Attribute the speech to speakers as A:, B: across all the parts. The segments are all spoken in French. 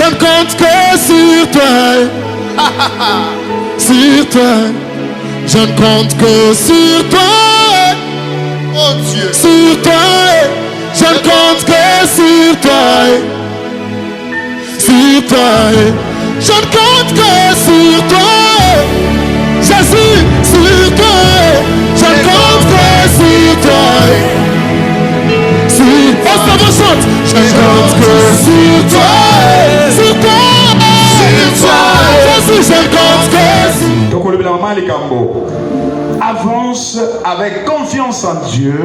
A: Je ne compte que sur toi. Sur toi. Je ne compte que sur toi.
B: Oh Dieu.
A: Sur toi. Je ne compte que sur toi. Sur toi. Je ne compte que sur toi. Jésus, sur toi. Je ne compte que sur toi. Sur toi. On se chante. Je ne compte que sur toi. Sur toi. Sur toi. Jésus, je ne compte que sur toi.
B: Avance avec confiance en Dieu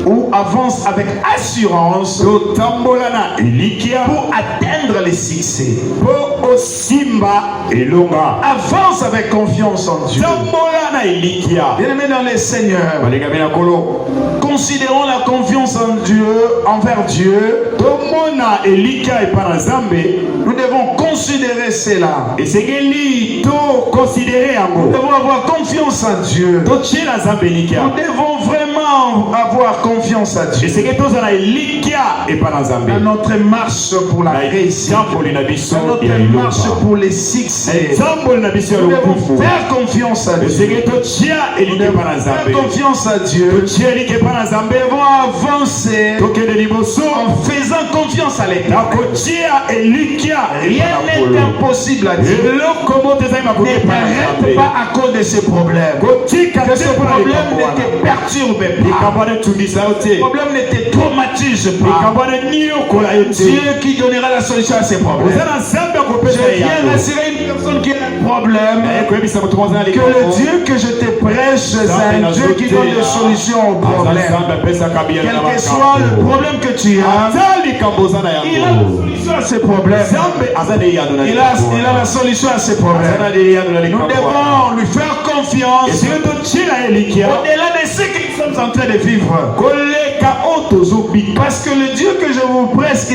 B: ou avance avec assurance pour atteindre les succès. Avance avec confiance en Dieu. Bien-aimés dans les seigneurs, considérons la confiance en Dieu, envers Dieu. Nous devons considérer cela. Nous devons avoir confiance en Dieu. Nous devons vraiment avoir confiance en Dieu. Dans notre marche pour la réussite, dans notre marche pour les succès, nous devons faire confiance à Dieu. Nous devons faire confiance à Dieu. Nous devons avancer en faisant confiance à l'État. Rien n'est impossible à Dieu. Ne t'arrête pas à cause de ces problèmes. Que ce problème ne te perturbe pas. Ce problème ne te traumatise pas. Dieu qui donnera la solution à ces problèmes. Je viens rassurer une personne qui a un problème. Que le Dieu que je te prêche, c'est un Dieu qui donne des solutions aux problèmes. Quel que soit le problème que tu as, il a la solution à ces problèmes. Il a la solution à ces problèmes. Nous devons lui faire confiance au-delà de ce que nous sommes en train de vivre. Parce que le Dieu que je vous presse,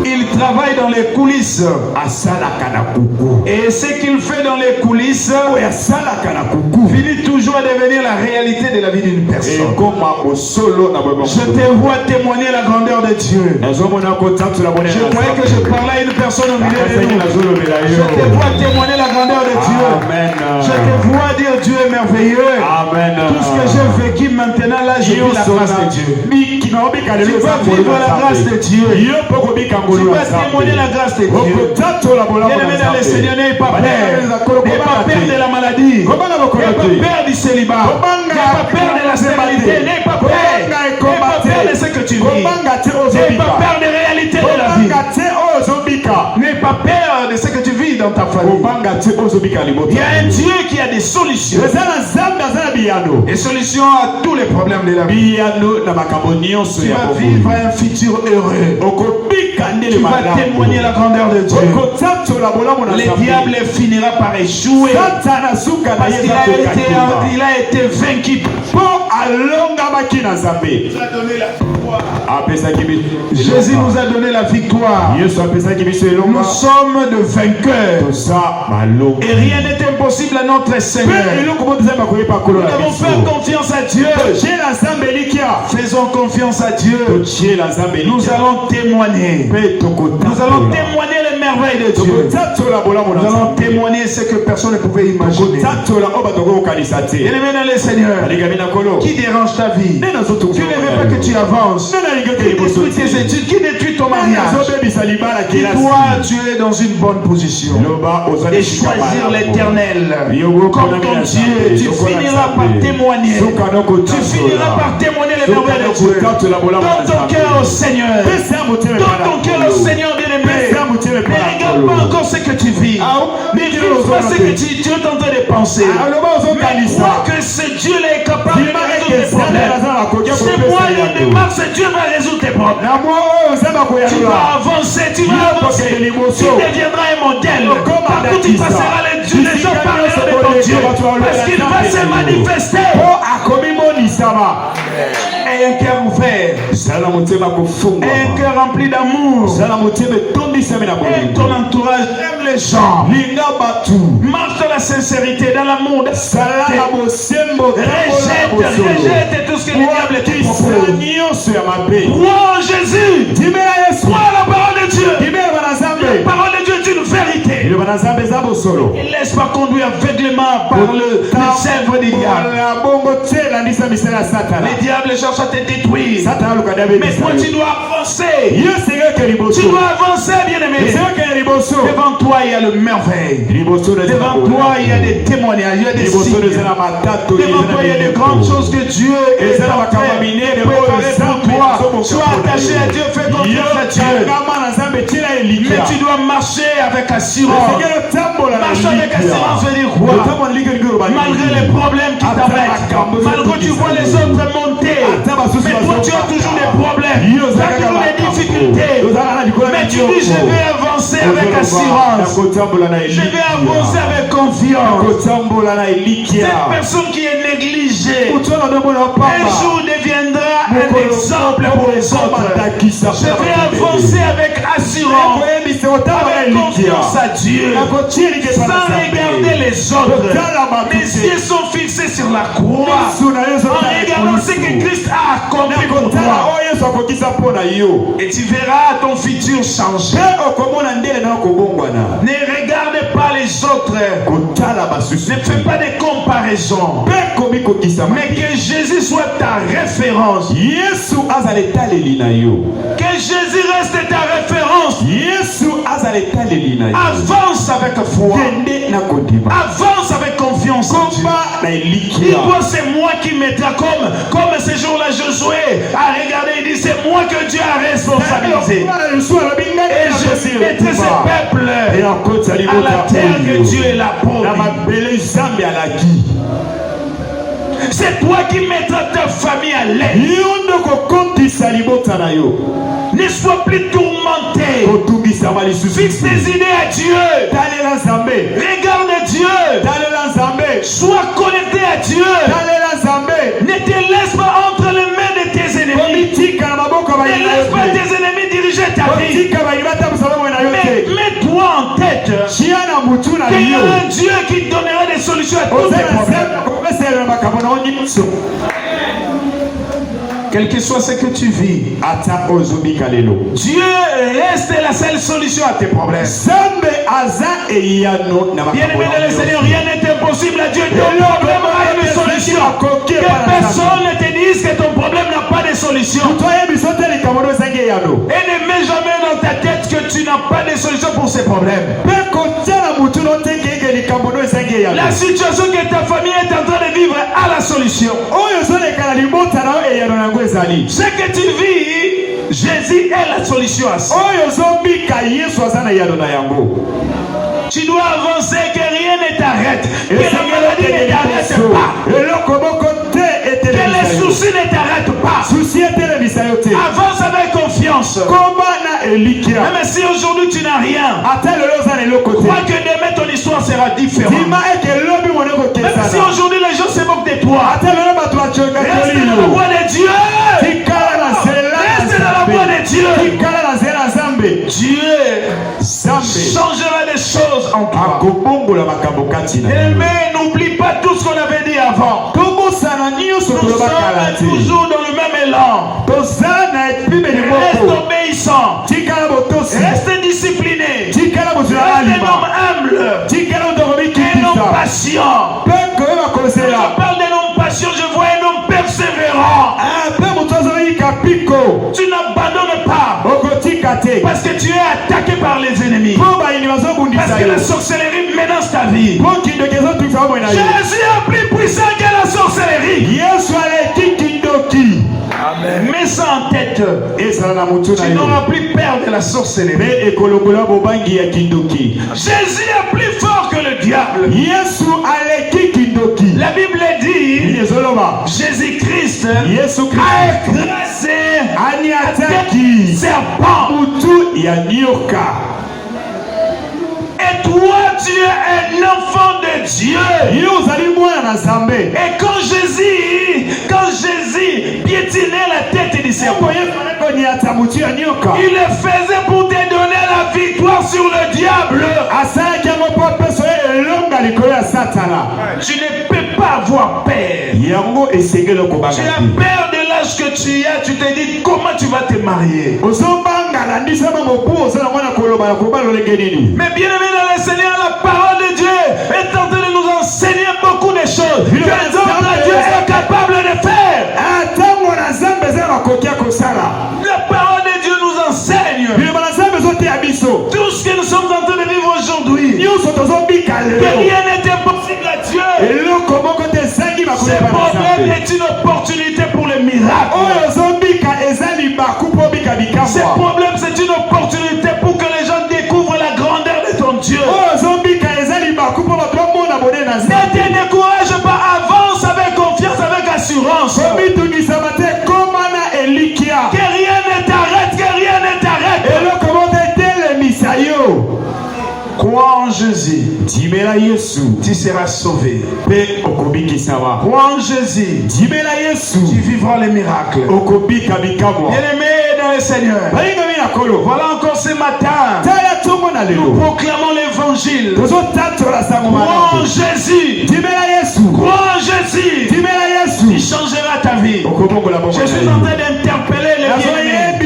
B: il travaille dans les coulisses. Et ce qu'il fait dans les coulisses finit toujours à devenir la réalité de la vie d'une personne. Je te vois témoigner la grandeur de Dieu. Je croyais que je parlais à une personne au milieu de nous. Je te vois témoigner la grandeur de Dieu. Je te vois dire Dieu est merveilleux. Tout ce que j'ai vécu maintenant, là, je vis la grâce de Dieu. Tu vas vivre la grâce de Dieu. Tu vas témoigner la grâce de Dieu. Bien-aimé dans le Seigneur, n'ayez pas peur. N'ayez pas peur de la maladie. N'ayez pas peur du célibat. N'ayez pas peur de la stérilité. N'ayez pas peur. N'ayez pas peur de ce que tu vis. N'ayez pas peur des réalités de la vie. N'ayez pas peur de ce que tu vis dans ta famille. Il y a un Dieu qui a des solutions. Des solutions à tous les problèmes de la vie. Tu vas vivre un futur heureux. Tu vas témoigner la grandeur de Dieu. Le diable finira par échouer. Parce qu'il a été vaincu. Jésus nous a donné la victoire. Nous sommes de vainqueurs. Et rien n'est impossible à notre Seigneur. Nous devons faire confiance à Dieu. Faisons confiance à Dieu. Nous allons témoigner. Nous allons témoigner les merveilles de Dieu. Nous allons témoigner ce que personne ne pouvait imaginer. Bien-aimé dans le Seigneur, qui dérange ta vie? Tu ne veux pas que tu avances. Qui détruit tes études? Qui détruit ton mariage? Toi, tu es dans une bonne position. Et choisir l'éternel comme ton Dieu. Tu finiras par témoigner. Tu finiras par témoigner les merveilles de Dieu. Donne ton cœur au Seigneur. Donne ton cœur au Seigneur, bien-aimé. Ne regarde pas encore ce que tu vis. Ne regarde pas ce que tu es en train de penser. Mais crois que ce Dieu-là est capable de résoudre tes problèmes. C'est moi le démarre, ce Dieu va résoudre tes problèmes. Tu vas avancer, tu vas avancer. Tu deviendras un modèle. Partout tu passeras, les gens parleront de ton Dieu. Parce qu'il va se manifester. Et un cœur ouvert. un cœur rempli d'amour, et ton entourage aime les gens, marche dans la sincérité, dans l'amour, rejette tout ce que le diable te propose. Crois en Jésus, crois à la parole de Dieu. La parole de Dieu est une vérité. Il ne laisse pas conduire aveuglément par le sèvre du diable. Les diables cherchent à te détruire, mais toi tu dois avancer. Tu dois avancer, bien-aimé. Devant toi il y a le merveille. Devant toi il y a des témoignages, il y a des signes. Devant toi il y a de grandes choses que Dieu est en train de préparer pour toi. Sois attaché à Dieu, fais confiance à Dieu. Mais tu dois marcher avec assurance. Marcher avec assurance veut dire quoi? Malgré les problèmes qui t'arrêtent, malgré que tu vois les autres monter, mais toi tu as toujours des problèmes, tu as toujours des difficultés, mais tu dis je vais avancer avec assurance, je vais avancer avec confiance. Cette personne qui est négligée un jour deviendra un exemple pour les autres. Je vais avancer avec assurance, avec confiance à Dieu, sans regarder les autres. Mes yeux sont fixés sur la croix, en regardant ce que Christ a accompli pour toi. Et tu verras ton futur changer. Ne regarde pas les autres, ne fais pas de comparaisons, mais que Jésus soit ta référence. Que Jésus reste ta référence. Avance avec foi, avance avec confiance en Dieu. Dis-toi, c'est moi qui mettrai comme ce jour-là Josué a regardé, il dit c'est moi que Dieu a responsabilisé, et je mettrai ce peuple à la terre que Dieu est là pour. C'est toi qui mettras ta famille à l'aise. Ne sois plus tourmenté. Fixe tes idées à Dieu. Regarde Dieu. Sois connecté à Dieu. Ne te laisse pas entre les mains de tes ennemis. Ne laisse pas tes ennemis diriger ta vie. Mais mets-toi en tête qu'il y a un Dieu qui donnera des solutions à tous tes problèmes. Quel que soit ce que tu vis, Dieu reste la seule solution à tes problèmes. Bien-aimé dans le Seigneur, rien n'est impossible à Dieu. Ton problème a une solution. Que personne ne te dise que ton problème n'a pas de solution. Et ne mets jamais dans ta tête que tu n'as pas de solution pour ces problèmes. La situation que ta famille est en train de vivre a la solution. Ce que tu vis, Jésus est la solution à ça. Tu dois avancer, que rien ne t'arrête, que la maladie ne t'arrête pas, que les soucis ne t'arrêtent pas. Avance avec confiance. Même si aujourd'hui tu n'as rien, crois que demain ton histoire sera différente. Même si aujourd'hui les gens se moquent de toi, reste dans la voie de Dieu. Reste dans la voie de Dieu. Dieu changera les choses en toi. Mais n'oublie pas tout ce qu'on avait dit avant. Nous sommes toujours dans le même élan. Reste obéissant. Reste discipliné. Reste un homme humble. Un homme patient. Quand je parle d'un homme patient, je vois un homme persévérant. Tu n'abandonnes pas. Parce que tu es attaqué par les ennemis. Parce que la sorcellerie menace ta vie. Jésus a plus puissant que la sorcellerie. Amen. Mets ça en tête. Tu n'auras plus peur de la sorcellerie. Jésus est plus fort que le diable. La Bible dit Jésus-Christ a écrasé un serpent. Et toi, tu es un enfant de Dieu. Et quand Jésus piétinait la tête du serpent. Il le faisait pour te donner la victoire sur le diable. Tu ne peux pas avoir peur. Tu as peur de l'âge que tu as. Tu te dis comment tu vas te marier. Mais bien aimé dans le Seigneur, la parole de Dieu est en train de nous enseigner beaucoup de choses que Dieu est capable de faire. La parole de Dieu nous enseigne tout ce que nous sommes en train de vivre aujourd'hui. Que rien n'est impossible à Dieu. Ce problème est une opportunité pour le miracle. Ce problème, c'est une opportunité pour que les gens découvrent la grandeur de ton Dieu. Ne te décourage pas, avance avec confiance, avec assurance. Que rien ne t'arrête, que rien ne t'arrête. Crois en Jésus, tu seras sauvé. Crois en Jésus, tu vivras les miracles. Bien-aimé dans le Seigneur, voilà encore ce matin, nous proclamons l'évangile. Crois en Jésus. Crois en Jésus. Il changera ta vie. Je suis en train d'interpeller les bien-aimés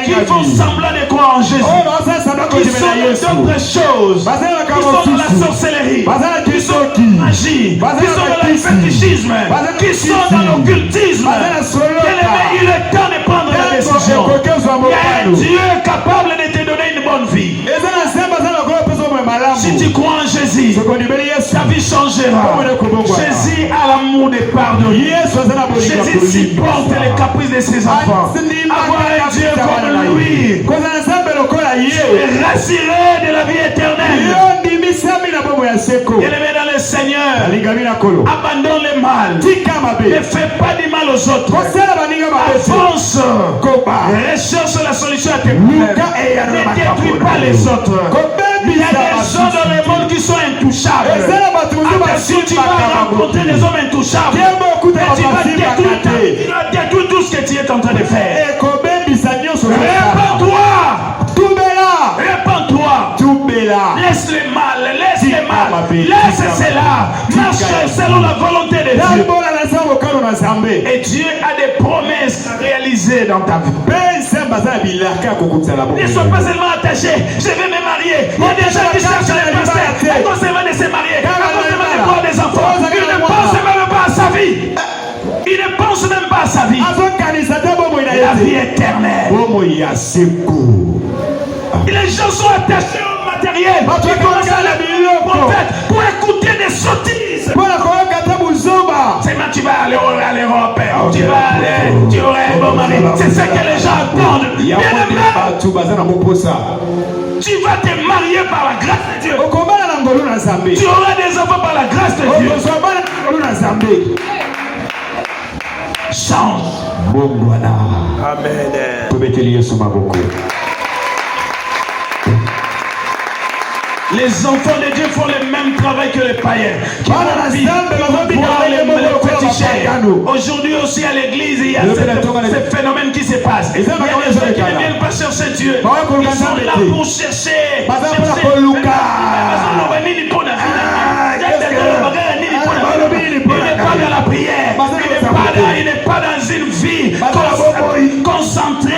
B: qui font semblant de croire en Jésus, qui sont d'autres choses, qui sont dans la sorcellerie, qui sont dans la magie, qui sont dans le fétichisme, qui sont dans l'occultisme. Il est temps de prendre la décision. Il y a un Dieu capable de te donner une bonne vie. Si tu crois en Jésus, ta vie changera. Jésus a l'amour de pardonner. Jésus supporte les caprices de ses enfants. Avoir un Dieu comme lui, tu es rassuré de la vie éternelle. Bien-aimé dans le Seigneur, abandonne le mal. Ne fais pas du mal aux autres. Avance. Recherche la solution à tes problèmes. Ne détruis pas les autres. Il y a des gens dans le monde qui sont intouchables. Attention, tu vas rencontrer des hommes intouchables. Et tu vas détruire tout ce que tu es en train de faire. Répands-toi. Répands-toi. Laisse le mal. Laisse le mal. Laisse cela. Marche selon la volonté de Dieu. Et Dieu a des promesses réalisées dans ta vie. Ne sois pas seulement attaché. Je vais me marier. Il y a des gens qui cherchent les pasteurs. À cause de se marier. À cause de avoir des enfants. Il ne pense même pas à sa vie. Il ne pense même pas à sa vie. La vie éternelle. Et les gens sont attachés au matériel. Ils commencent à aller pour écouter des sottises. Seulement tu vas aller à l'Europe. Tu vas aller, tu auras un bon mari. C'est ce que les gens attendent. Tu vas te marier par la grâce de Dieu. Tu auras des enfants par la grâce de Dieu. Change. Amen. Les enfants de Dieu font le même travail que les païens. Aujourd'hui aussi à l'église, il y a ce phénomène qui se passe. Il y a des gens qui ne viennent pas chercher Dieu. Ils sont là pour chercher. Il n'est pas dans la prière. Il n'est pas dans une vie concentrée.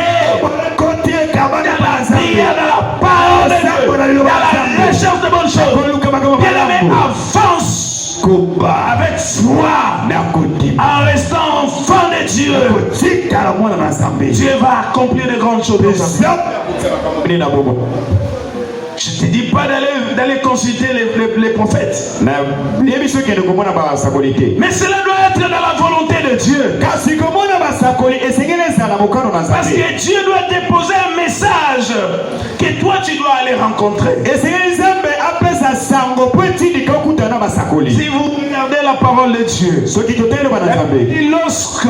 B: Dans la prière, dans la parole de Dieu, dans la recherche de bonnes choses. Bien-aimé, avance avec foi, en restant enfant de Dieu. Dieu va accomplir de grandes choses. Je ne te dis pas d'aller consulter les prophètes. Mais cela doit être dans la volonté de Dieu. Parce que Dieu doit déposer un message que toi tu dois aller rencontrer. Si vous regardez la parole de Dieu, lorsque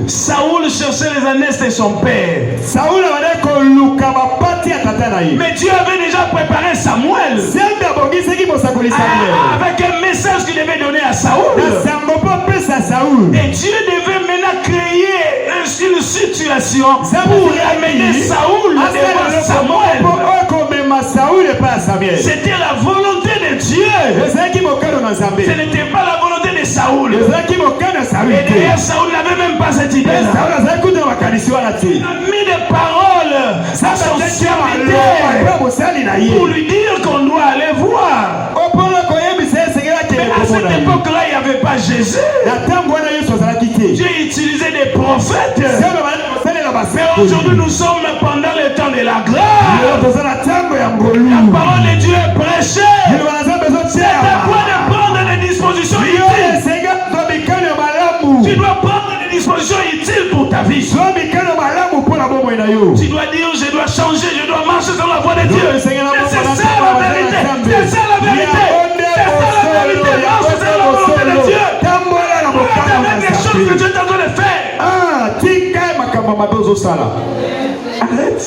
B: Saoul cherchait les aînés de son père, mais Dieu avait déjà préparé Samuel avec un message qu'il devait donner à Saoul. Et Dieu devait maintenant créer un une situation pour amener Saoul devant Samuel. C'était la volonté de Dieu. Ce n'était pas la volonté de Saoul. Et d'ailleurs, Saoul n'avait même pas cette idée. Il a mis des paroles à son serviteur pour lui dire qu'on doit aller voir. Mais à cette époque-là, il n'y avait pas Jésus. Dieu utilisait des prophètes. Mais aujourd'hui, nous sommes pendant le temps de la grâce. La parole de Dieu est prêchée. C'est à toi de prendre des dispositions utiles. Tu dois prendre des dispositions utiles pour ta vie. Tu dois dire, je dois changer, je dois marcher dans la voie de Dieu. C'est ça la vérité. C'est ça la vérité. C'est ça la vérité. Marche dans la volonté de Dieu. Regarde les choses que Dieu est en train de faire. Arrête.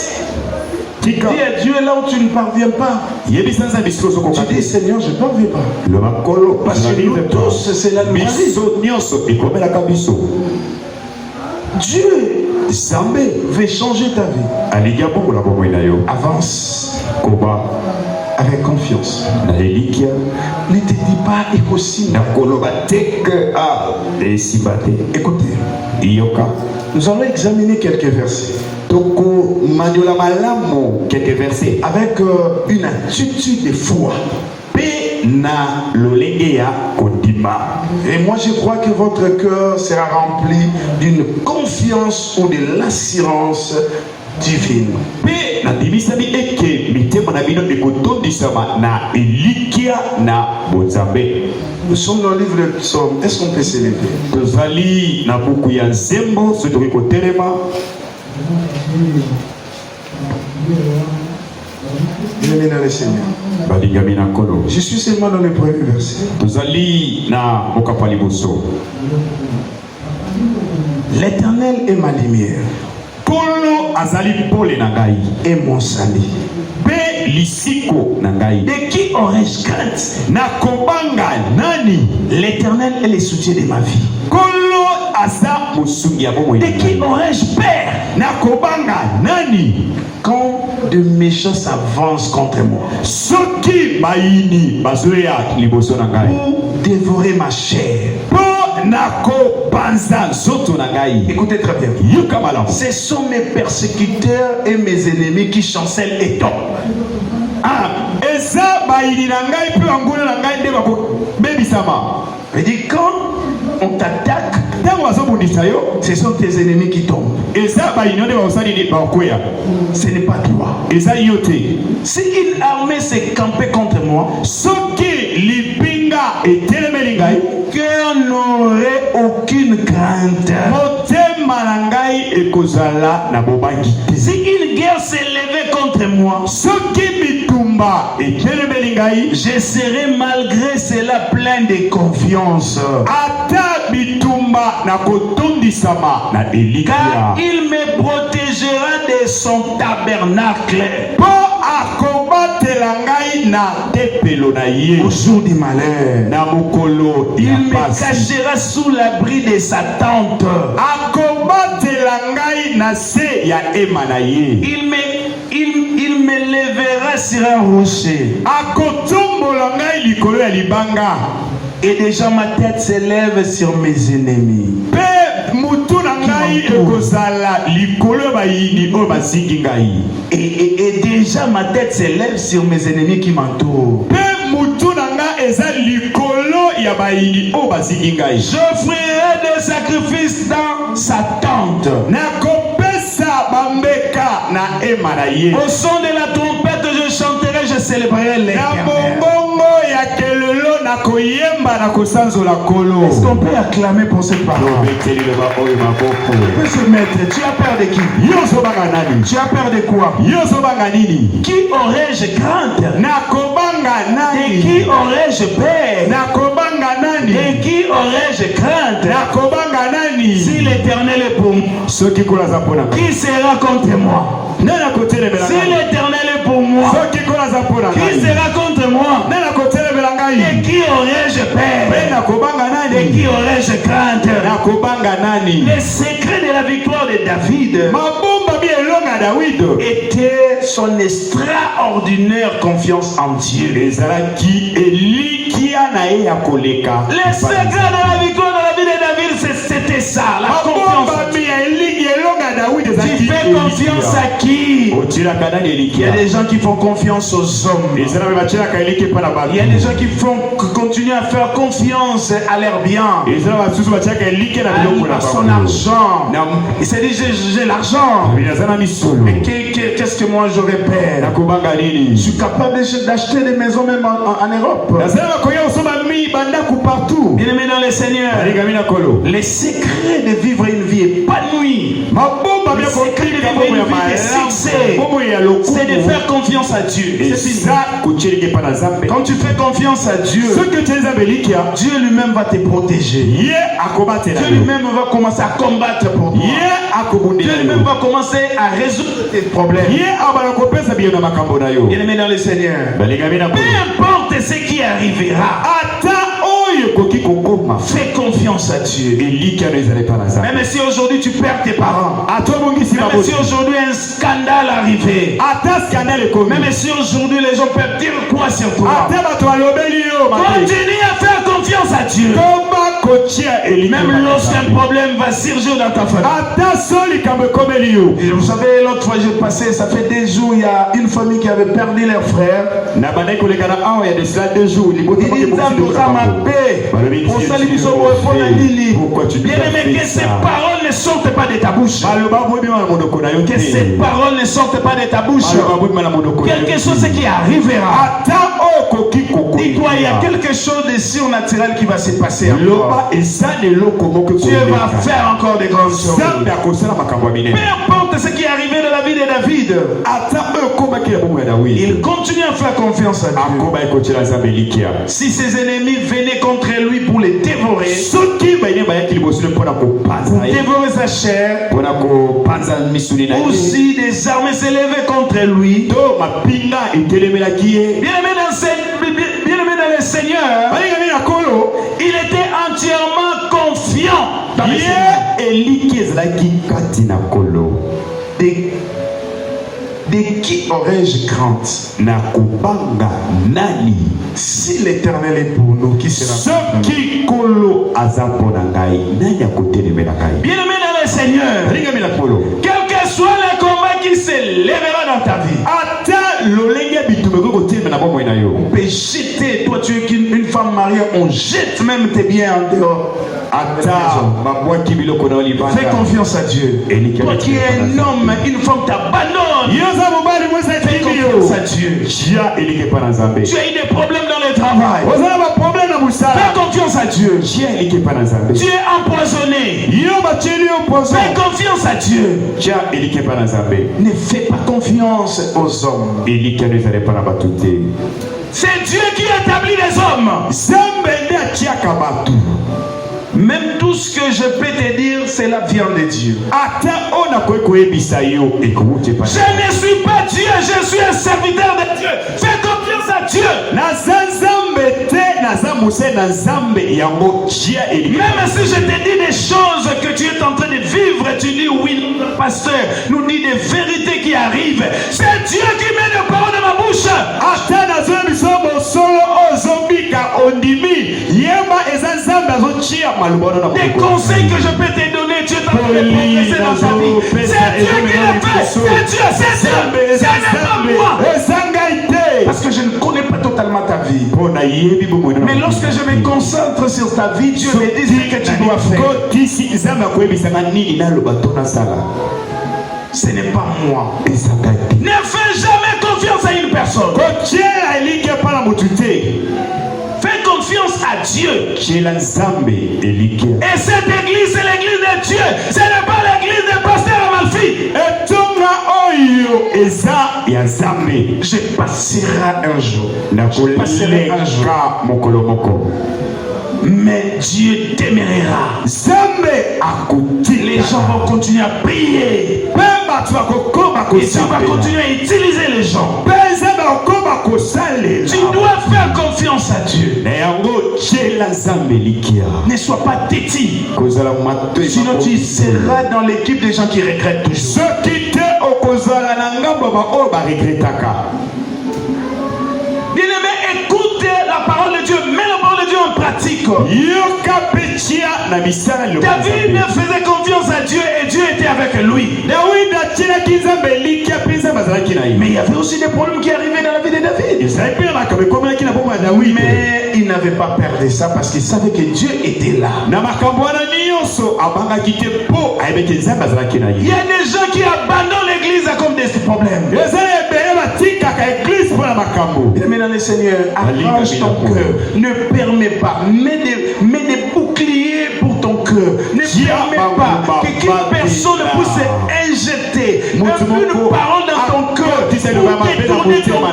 B: Dis à Dieu là où tu ne parviens pas. Tu dis Seigneur, je ne parviens pas. Parce que nous tous, c'est la vie. Dieu veut changer ta vie. Avance avec confiance. Ne te dis pas écoutez. Écoutez. Nous allons examiner quelques versets. Avec une attitude de foi. Et moi je crois que votre cœur sera rempli d'une confiance ou de l'assurance divine. Nous sommes dans le livre de Psaume. Est-ce qu'on peut s'élever? Bien-aimé dans le Seigneur. Je suis seulement dans le premier verset. L'Éternel est ma lumière et mon salut. De qui aurais-je crainte? L'Éternel est le soutien de ma vie. De qui aurais-je peur? Quand de méchants s'avancent contre moi pour dévorer ma chair. Écoutez très bien. Ce sont mes persécuteurs et mes ennemis qui chancellent et tombent. Quand on t'attaque, ce sont tes ennemis qui tombent. Ce n'est pas toi. Si une armée s'est campée contre moi, cœur n'aurait aucune crainte. Si une guerre s'est levée contre moi, je serai malgré cela plein de confiance. Car il me protégera de son tabernacle au jour du malheur. Il me cachera sous l'abri de sa tente. Il me lèvera sur un rocher. Et déjà ma tête s'élève sur mes ennemis. Et déjà ma tête s'élève sur mes ennemis qui m'entourent. J'offrirai des sacrifices dans sa tente. Au son de la trompette, je chanterai, je célébrerai l'Éternel. Est-ce qu'on peut acclamer pour cette parole? On peut se mettre. Tu as peur de qui? Tu as peur de quoi? Qui aurais-je crainte? De qui aurais-je peur? De qui aurais-je crainte? Si l'Éternel est pour moi, qui sera contre moi? Si l'Éternel est pour moi, qui sera contre moi? De qui aurais-je peur? De qui aurais-je crainte? Les secrets de la victoire de David était son extraordinaire confiance en Dieu. Les secrets de la victoire de la vie de David, c'était ça, la confiance. Tu fais confiance à qui? Il y a des gens qui font confiance aux hommes. Il y a des gens qui continuent à faire confiance à leur bien, à son argent. Il s'est dit, j'ai l'argent. Mais qu'est-ce que moi j'aurais peur? Je suis capable d'acheter des maisons même en Europe. Bien aimé dans le Seigneur, les secrets de vivre une vie épanouie, les secrets de vivre une vie de succès, c'est de faire confiance à Dieu. Quand tu fais confiance à Dieu, Dieu lui-même va te protéger. Dieu lui-même va commencer à combattre pour toi. Dieu lui-même va commencer à résoudre tes problèmes. Bien aimé dans le Seigneur, peu importe ce qui arrivera, fais confiance à Dieu. Même si aujourd'hui tu perds tes parents, même si aujourd'hui un scandale arrivé, même si aujourd'hui les gens peuvent dire quoi sur toi, continue à faire confiance à Dieu. Même lorsqu'un problème va surgir dans ta famille. Et vous savez, l'autre fois j'ai passé, ça fait des jours, il y a une famille qui avait perdu leur frère.
A: Pourquoi tu
B: bien aimé, que ces paroles ne sortent pas de ta bouche. Que ces paroles ne sortent pas de ta bouche. Quelque chose qui arrivera. Dis-toi, il y a quelque chose de surnaturel qui va se passer encore. Dieu va faire encore des grandes choses. Peu importe ce qui est arrivé dans la vie de David, il continue à faire confiance à Dieu. Si ses ennemis venaient contre lui pour les dévorer, dévorer sa chair, ou si des armées s'élevaient contre lui, bien aimé dans le Seigneur, il était entièrement confiant dans le Seigneur. De qui aurais-je crainte? Si l'Éternel est pour nous, qui sera pour nous? Bien aimé dans le Seigneur, quel que soit le combat qui s'élèvera dans ta vie, on peut jeter, toi tu es une femme mariée, on jette même tes biens en dehors. Fais confiance à Dieu. Toi qui es un homme, une femme t'abandonne. Fais confiance à Dieu. Tu as eu des problèmes dans le travail. Fais confiance à Dieu. Tu es empoisonné. Fais confiance à Dieu. Ne fais pas confiance aux hommes. C'est Dieu qui établit les hommes. Même tout ce que je peux te dire, c'est la viande de Dieu. Je ne suis pas Dieu, je suis un serviteur de Dieu. Fais confiance à Dieu. Même si je te dis des choses que tu es en train de vivre, tu dis oui, notre pasteur nous dit des vérités qui arrivent. C'est Dieu qui met le parole de ma bouche. Des conseils que je peux te donner, Dieu t'a fait progresser dans ta vie. C'est Dieu qui l'a fait. C'est Dieu, c'est Dieu. Ce n'est pas moi. Parce que je ne connais pas totalement ta vie. Mais lorsque je me concentre sur ta vie, Dieu me dit ce que tu dois faire. Ce n'est pas moi. Ne fais jamais confiance à une personne. Fais confiance à Dieu. Et cette église, c'est l'église de Dieu. Ce n'est pas l'église des pasteurs Amalfi. Je passerai un jour. Mais Dieu t'aimera. Les gens vont continuer à prier. Et tu vas continuer à utiliser les gens. Tu dois faire confiance à Dieu. Ne sois pas têtu. Sinon tu seras dans l'équipe des gens qui regrettent toujours. Bien-aimé, écoute la parole de Dieu. Mets la parole de Dieu en pratique. David faisait confiance à Dieu et Dieu était avec lui. Mais il y avait aussi des problèmes qui arrivaient dans la vie de David. Mais il n'avait pas peur de ça parce qu'il savait que Dieu était là. Il y a des gens qui abandonnent l'église à cause de ces problèmes. Mais dans le Seigneur, arrange ton cœur. Ne permets pas. Mets des boucliers pour ton cœur. Ne permets pas qu'une personne puisse injecter une parole dans ton cœur pour détourner ton cœur,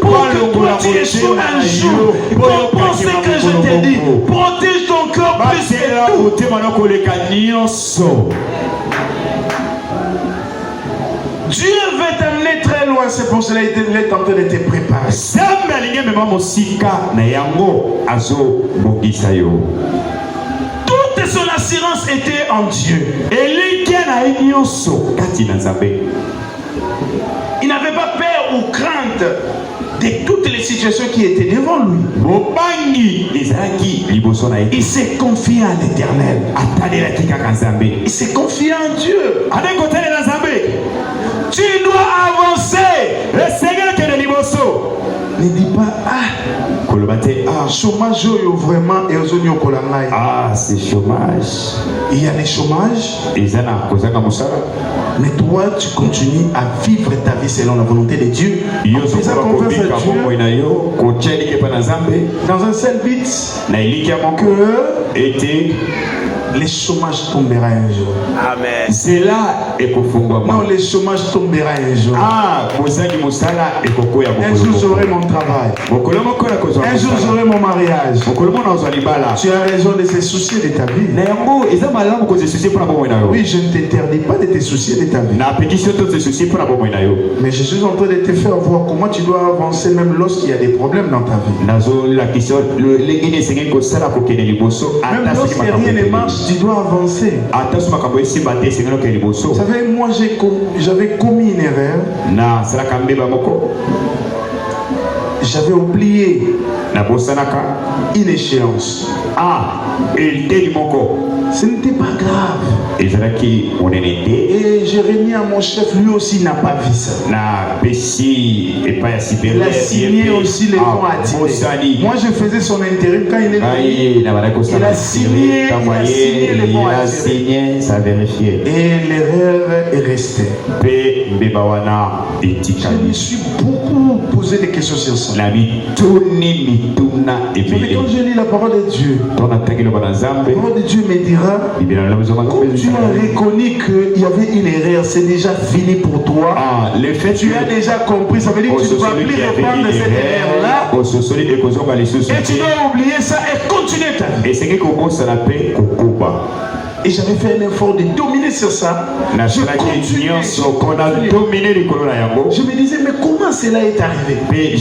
B: pour que toi tu échoues un jour. Pour penser que je t'ai dit, protège ton cœur plus que tout. Dieu veut t'amener très loin, c'est pour cela qu'il est en train de te préparer. Toute son assurance était en Dieu. Il n'avait pas peur ou crainte de toutes les situations qui étaient devant lui. Il s'est confié à l'Éternel. Il s'est confié en Dieu. Tu dois avancer. Ne dis pas chômage vraiment c'est chômage. Il y a les chômages. Mais toi tu continues à vivre ta vie selon la volonté de Dieu. En faisant confiance à Dieu. Dans un seul but que les chômages tombera un jour. Amen. C'est là et non, les chômages tombera un jour. Un jour j'aurai mon travail. Un jour j'aurai mon mariage. Tu as raison de se soucier de ta vie. Oui, je ne t'interdis pas de te soucier de ta vie. Mais je suis en train de te faire voir comment tu dois avancer même lorsqu'il y a des problèmes dans ta vie. Même lorsque rien ne marche, tu dois avancer. Vous savez, moi j'avais commis une erreur. J'avais oublié une échéance. Ce n'était pas grave. Et j'ai remis à mon chef, lui aussi n'a pas vu ça. Il a signé aussi les bons à tirer. Moi je faisais son intérim quand il est venu. Il a signé les bons à tirer. Ça a vérifié. Et l'erreur est restée. Je me suis beaucoup posé des questions sur ça. Mais quand je lis la parole de Dieu, la parole de Dieu me dira, comme tu as reconnu qu'il y avait une erreur, c'est déjà fini pour toi. Tu as déjà compris, ça veut dire que tu ne dois plus reprendre cette erreur-là. Et tu dois oublier ça et continuer ta vie. Et j'avais fait un effort de dominer sur ça. Je me disais, mais comment cela est arrivé? Mais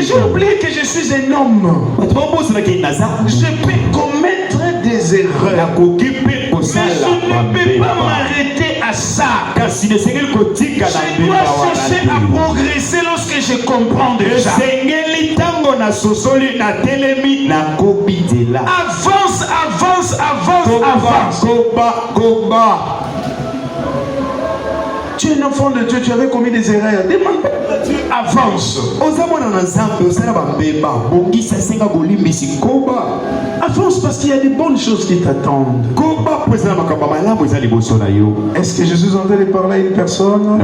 B: j'ai oublié que je suis un homme. Je peux commettre des erreurs. Mais je ne peux pas m'arrêter à ça. Je dois chercher à progresser lorsque je comprends déjà. Avance, avance, avance, avance. Tu es un enfant de Dieu, tu avais commis des erreurs. Demande à Dieu, avance. Avance parce qu'il y a des bonnes choses qui t'attendent. Est-ce que je suis en train de parler à une personne?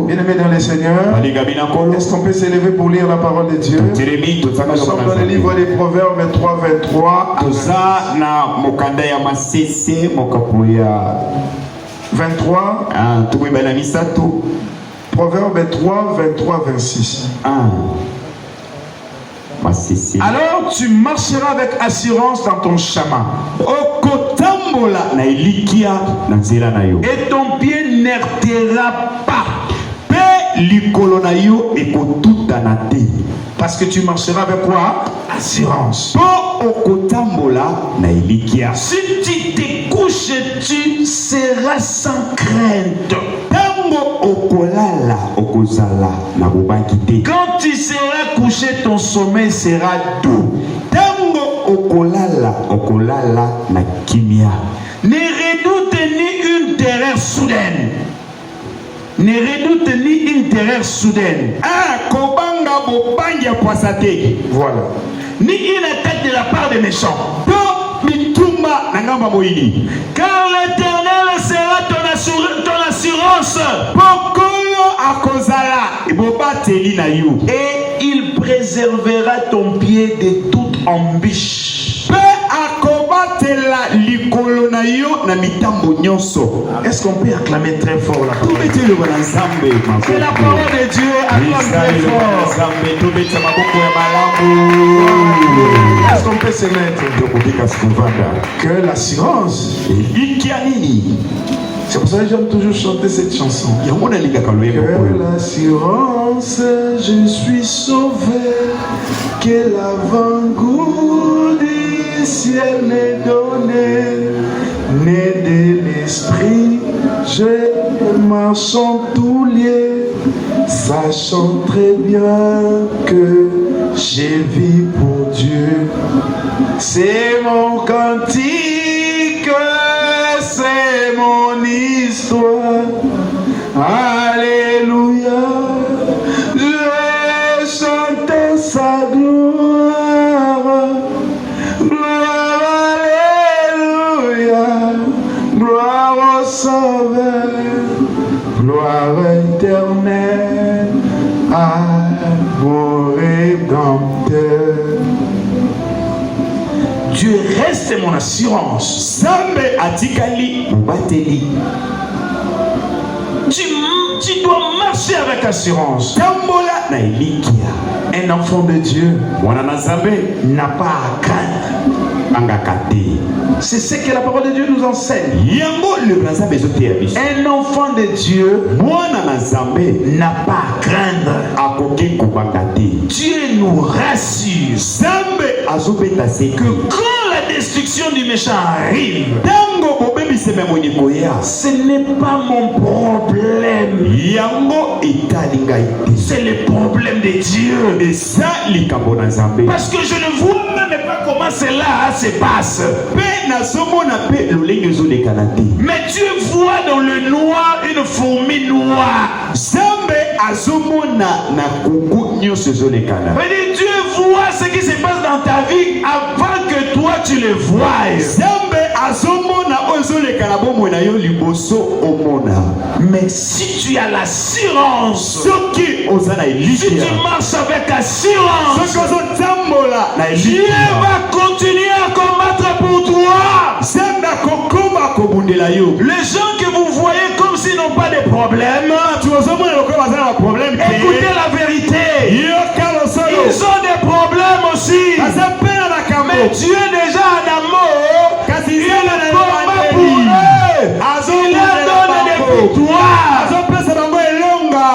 B: Bien-aimé dans le Seigneur, est-ce qu'on peut s'élever pour lire la parole de Dieu? Nous sommes dans le livre des Proverbes 23, 23. 23. Proverbe 3, 23, 26. Alors tu marcheras avec assurance dans ton chemin. Et ton pied n'errera pas.
A: likolo na yo ekotutana te.
B: Parce que tu marcheras avec quoi? Assurance.
A: Po okotambola na elikia.
B: Si tu te couches, tu seras sans crainte.
A: Tango okolala okozala na bobaki te.
B: Quand tu seras couché, ton sommeil sera doux.
A: Tango okolala na kimia.
B: Ne redoute ni une terreur soudaine. Ne redoute ni une terreur soudaine.
A: Ah, kobanga bobangi poisate.
B: Voilà. Ni une attaque de la part des méchants.
A: Mituma nangamba moini.
B: Car l'Éternel sera ton assurance.
A: Pokolo akozala bobateli na yo.
B: Et il préservera ton pied de toute embûche. Est-ce qu'on peut acclamer très fort la parole de Dieu? C'est la parole de Dieu. Acclame très fort. Est-ce qu'on peut se mettre? Que l'assurance. C'est pour ça que j'aime toujours chanter cette chanson. Que l'assurance, je suis sauvé, que l'avant-goût du ciel m'est donné, né de l'esprit, je marche en tout lieu, sachant très bien que j'ai vis pour Dieu. C'est mon cantique, c'est mon histoire. Alléluia. Je chante sa gloire. Gloire, alléluia. Gloire au Sauveur. Gloire éternelle à mon Rédempteur. Dieu reste mon assurance.
A: Zambe atikali bateli.
B: Tu dois marcher avec assurance.
A: Tambola na elikia.
B: Un enfant de Dieu
A: mwana na Zambe
B: n'a pas à craindre.
A: angakate.
B: C'est ce que la parole de Dieu nous enseigne.
A: Yango le braza bezote abiso.
B: Un enfant de Dieu
A: Mwana na Zambe
B: n'a pas à craindre.
A: akoki kubangate.
B: Dieu nous rassure
A: Zambe azobeta seke.
B: que quand la destruction du méchant arrive,
A: Tango bobebiseme mwenye koya.
B: ce n'est pas mon problème.
A: Yango etali ngai te.
B: C'est le problème de Dieu.
A: Eza likambo na Zambe.
B: Parce que je ne vois même pas comment cela se passe.
A: Pe nazomona pe lolenge ezolekana te.
B: Mais Dieu voit dans le noir une fourmi noire.
A: Zambe azomona na kuku nyonso ezolekana.
B: Mais Dieu voit ce qui se passe dans ta vie avant que toi tu le voies.
A: Zambe azomona ozolekana bomoi na yo liboso omona.
B: Mais si tu as l'assurance,
A: Soki ozana
B: si
A: elikia.
B: tu marches avec assurance,
A: Soki ozotambola na
B: Dieu
A: elikia.
B: va continuer à combattre pour toi.
A: Zambe akokoma kobundela yo.
B: Les gens que vous voyez comme s'ils n'ont pas de problème,
A: Tu ozomona lokola bazala na problème te.
B: écoutez la vérité.
A: Yoka losolo.
B: Ils ont des problèmes aussi.
A: Aza pena na kambo.
B: Mais Dieu déjà en amour,
A: Kasi
B: il
A: zela na
B: combat pour eux. Il leur donne des victoires.
A: azopesa bango elonga.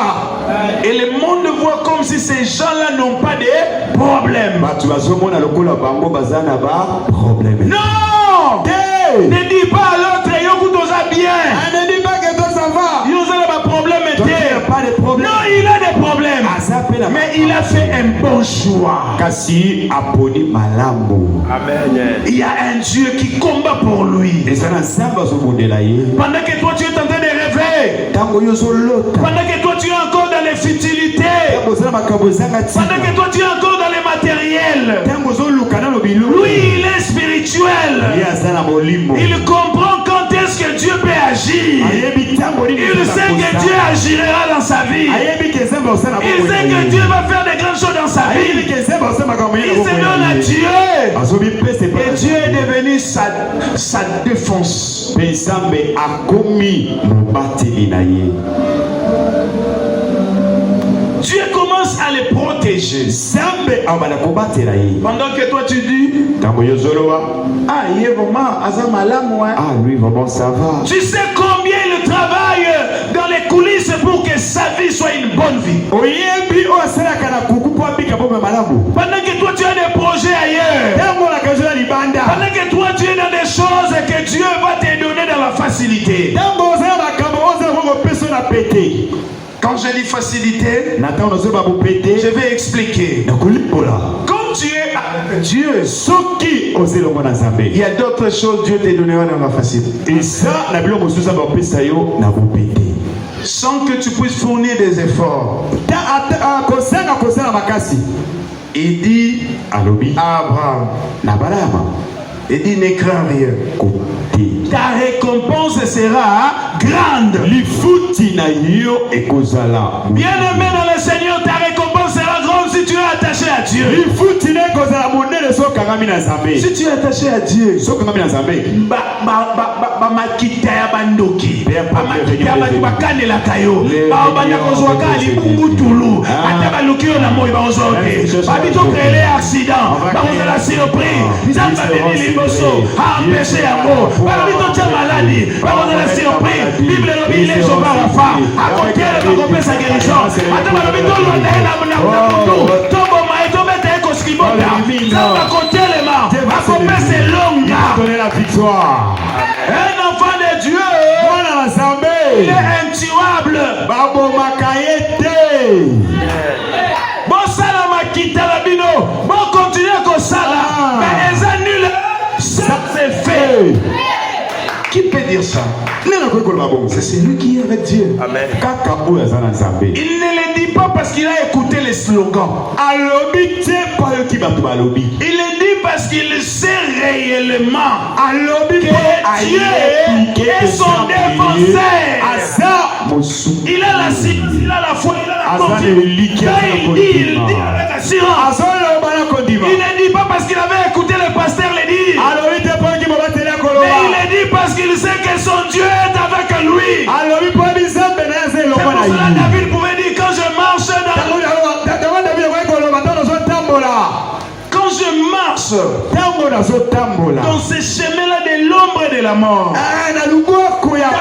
B: Et le monde voit comme si ces gens-là n'ont pas de problème.
A: Batu bazomona lokola bango baza na ba problème.
B: Non!
A: Te.
B: Ne dis pas à l'autre, Yoku toza bien.
A: Ne dis pas que toi ça va.
B: Yoza n'a pas problème.
A: Toi, tu n'as pas de problème.
B: Non, il a des problèmes.
A: Aza pena.
B: Mais il a fait un bon choix.
A: Kasi aponi malambo.
B: Il y a un Dieu qui combat pour lui.
A: Eza na Nzambe azobundela ye.
B: Pendant que toi tu es en train de rêver,
A: Tango yo zolota.
B: pendant que toi tu es encore dans les futilités,
A: Tango zala makambo ezanga tina.
B: pendant que toi tu es encore dans les matériels,
A: Tango zoluka na lobilu.
B: lui il est spirituel.
A: Ye aza na molimo.
B: Il comprend quand est-ce que Dieu peut agir.
A: Ayebi tango nini
B: Il
A: eza
B: sait que
A: kosa.
B: Dieu agira dans sa vie.
A: Ayebi ke Nzambe osala
B: Il sait que Dieu va faire des grandes choses dans sa
A: Ayebi
B: vie.
A: ke Nzambe osala makambo
B: Il
A: yena
B: se donne à Dieu.
A: azobi pese pa.
B: Et Dieu est devenu sa défense.
A: Pe Nzambe akomi mobateli na ye.
B: Dieu commence à les protéger.
A: Nzambe abana kobatela ye.
B: Pendant que toi tu dis,
A: Tango yo zolowa.
B: ah, il est vraiment Azamala, moi.
A: Ah lui vraiment ça va.
B: Tu sais combien il travaille dans les coulisses pour que sa vie soit une bonne vie. Pendant que toi tu as des projets ailleurs. Pendant que toi tu es dans des choses que Dieu va te donner dans la facilité. Quand je dis facilité, je vais expliquer. Quand tu es avec Dieu, il y a d'autres choses Dieu te donnera dans la facilité. Et ça, sans que tu puisses fournir des efforts. Il dit à Abraham, il dit ne crains rien. Ta récompense sera grande. Bien aimé dans le Seigneur, ta récompense sera grande si tu es attaché à Dieu. Si tu es attaché à Dieu, maladie, par la surprise, Bible il est sauvé à la fin. À côté de la récompense à guérison. Attends, la Bible tombe à côté les mains. La récompense est longue. Un enfant de Dieu, il est intuable. Bon sala makita la bino, bon continuer comme ça là, mais ils annulent. Ça c'est fait. Qui peut dire ça? C'est celui qui est avec Dieu. Amen. Il ne le dit pas parce qu'il a écouté les slogans. Il le dit parce qu'il sait réellement que Dieu est son défenseur. Il a la science, il a la foi, il a la confiance. Il dit avec assurance. Il ne dit pas parce qu'il avait écouté le pasteur le dire. Mais il le dit parce qu'il sait que son Dieu est avec lui. C'est pour cela David pouvait dire quand je marche dans ces chemins-là de l'ombre de la mort, dans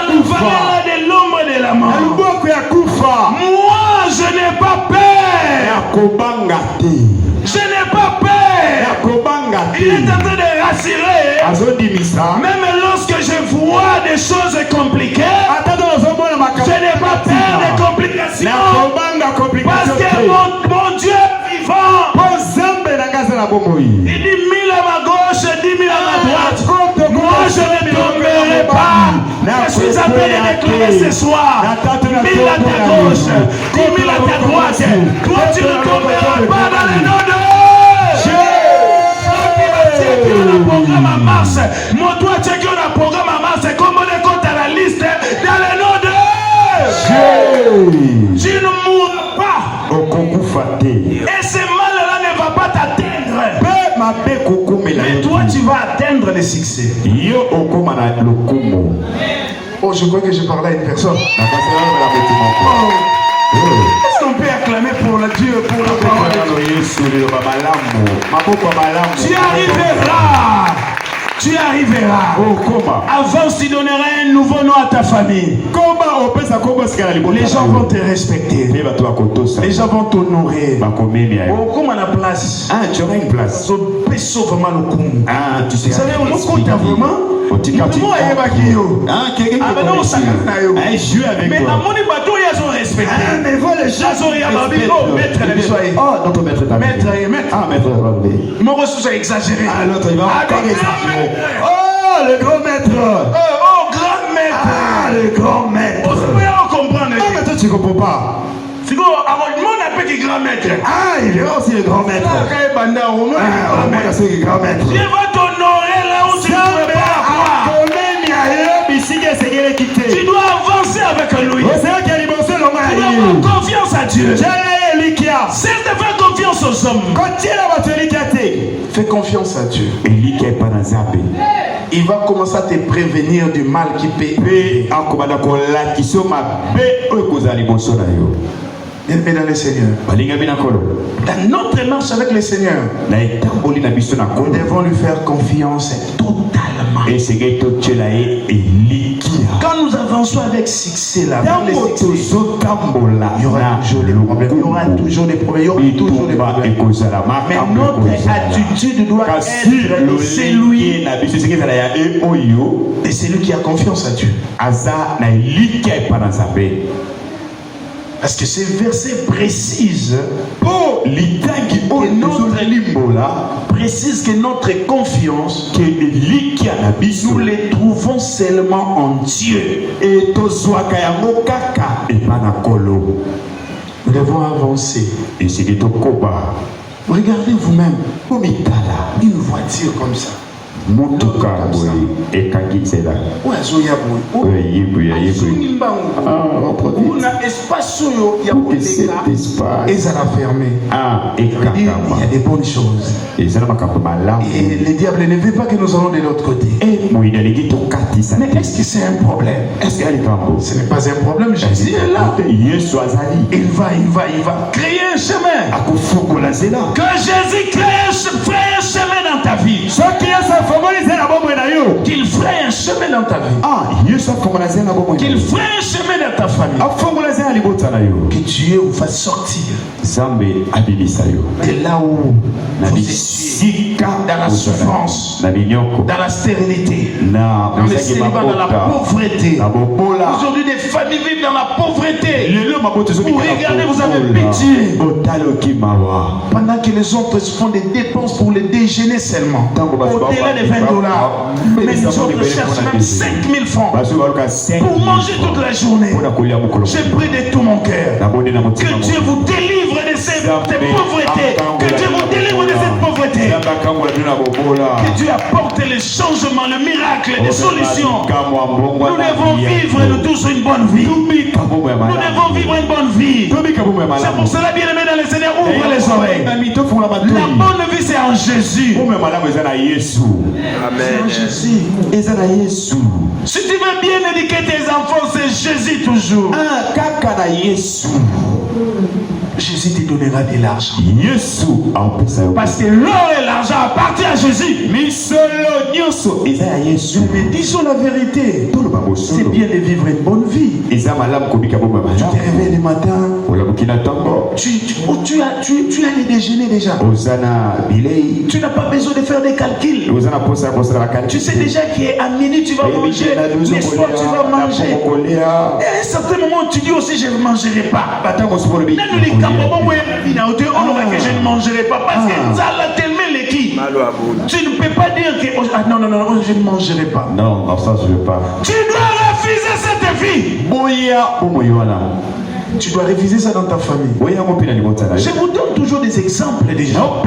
B: le vallée-là de l'ombre de la mort, moi je n'ai pas peur. Je n'ai pas peur. Il est en train de rassurer. Même lorsque je vois des choses compliquées, je n'ai pas peur des complications. Parce que mon Dieu est vivant. Il dit 1000 à ma gauche, 10 000 à ma droite. Moi je ne tomberai pas. Je suis appelé à déclarer ce soir 1000 à ta gauche, 10 000 à ta droite. Toi tu ne tomberas pas dans le nom de un programme à Mars. Moi, toi, tu as un programme à Mars. Comme on est contre la liste, dans le nom de Dieu, tu ne mourras pas. Et ce mal-là ne va pas t'atteindre. Mais toi, tu vas atteindre le succès. Oh, je crois que je parlais à une personne. Est-ce qu'on peut acclamer pour le Dieu, pour la parole de Dieu? Tu arriveras. Tu arriveras. Avant, tu donneras un nouveau nom à ta famille. Les gens vont te respecter. Les gens vont t'honorer. Comme à la place.
A: Ah, tu auras une place. Ah, tu sais.
B: Vous savez, on compte vraiment. Mais dans mon bateau, ils ont respecté. Mais voilà, les gens ont maître. Mon ressource a exagéré.
A: Ah, l'autre, il va encore exagérer.
B: Oh, le grand maître. Oh, grand maître. Ah, le grand maître. On peut comprendre.
A: Non, mais toi, tu comprends pas.
B: C'est quoi, avant le monde appelle qui grand maître.
A: Ah, il est aussi le grand maître.
B: Ah,
A: grand maître.
B: Dieu va t'honorer là où tu ne peux pas avoir. Tu dois avancer avec lui. Tu dois avoir confiance à Dieu. Cesse de faire confiance aux hommes.
A: Fais confiance à Dieu.
B: Il va commencer à te prévenir du mal qui peut. Bien dans le Seigneur. Dans notre marche avec le Seigneur, nous devons lui faire confiance totalement. Quand nous avons avançons avec succès là,
A: Dans
B: il y aura toujours des problèmes, il y aura toujours des problèmes, mais notre attitude doit être de celui qui a confiance à Dieu. Parce que ces versets précisent que notre confiance, nous les trouvons seulement en Dieu. Nous devons avancer. Regardez vous-même une voiture comme ça. Il y a des bonnes choses. Et le diable ne veut pas que nous allons de l'autre côté. Mais est-ce que c'est un problème? Ce n'est pas un problème. Jésus est là. Il va créer un chemin. Que Jésus crée un chemin dans ta vie. Qu'il ferait un chemin dans ta vie. Qu'il ferait un chemin dans ta famille. Que Dieu vous fasse sortir de là où vous étiez, dans la souffrance, dans la stérilité, dans le célibat, dans la pauvreté. Aujourd'hui, des familles vivent dans la pauvreté. Vous regardez, vous avez pitié. Pendant que les autres font des dépenses pour le déjeuner seulement, au-delà de $20. Mais les autres cherchent même 5000 francs pour manger toute la journée. J'ai pris de tout mon cœur que Dieu vous délivre de cette pauvreté. Que Dieu vous délivre de cette pauvreté. Que Dieu apporte le changement, le miracle, les solutions. Nous devons vivre nous tous une bonne vie. Nous devons vivre une bonne vie. C'est pour cela, bien aimé dans le Seigneur, ouvre les oreilles. La bonne vie, c'est en Jésus.
A: Amen.
B: Jésus. Si tu veux bien éduquer tes enfants, c'est Jésus toujours. Jésus te donnera de l'argent. Parce que l'or et l'argent appartiennent à Jésus. Mais disons la vérité. C'est bien de vivre une bonne vie. Tu te réveilles le matin. Tu as le déjeuner déjà. Tu n'as pas besoin de faire des calculs. Tu sais déjà qu'à minuit tu vas manger. Les soirs tu vas manger. Et à un certain moment tu dis aussi je ne mangerai pas. Que je ne mangerai pas parce que ça l'a tellement l'équipe. Tu ne peux pas dire que non, je ne mangerai pas.
A: Non, ça je ne veux pas.
B: Tu dois refuser cette vie. Tu dois réviser ça dans ta famille. Je vous donne toujours des exemples des gens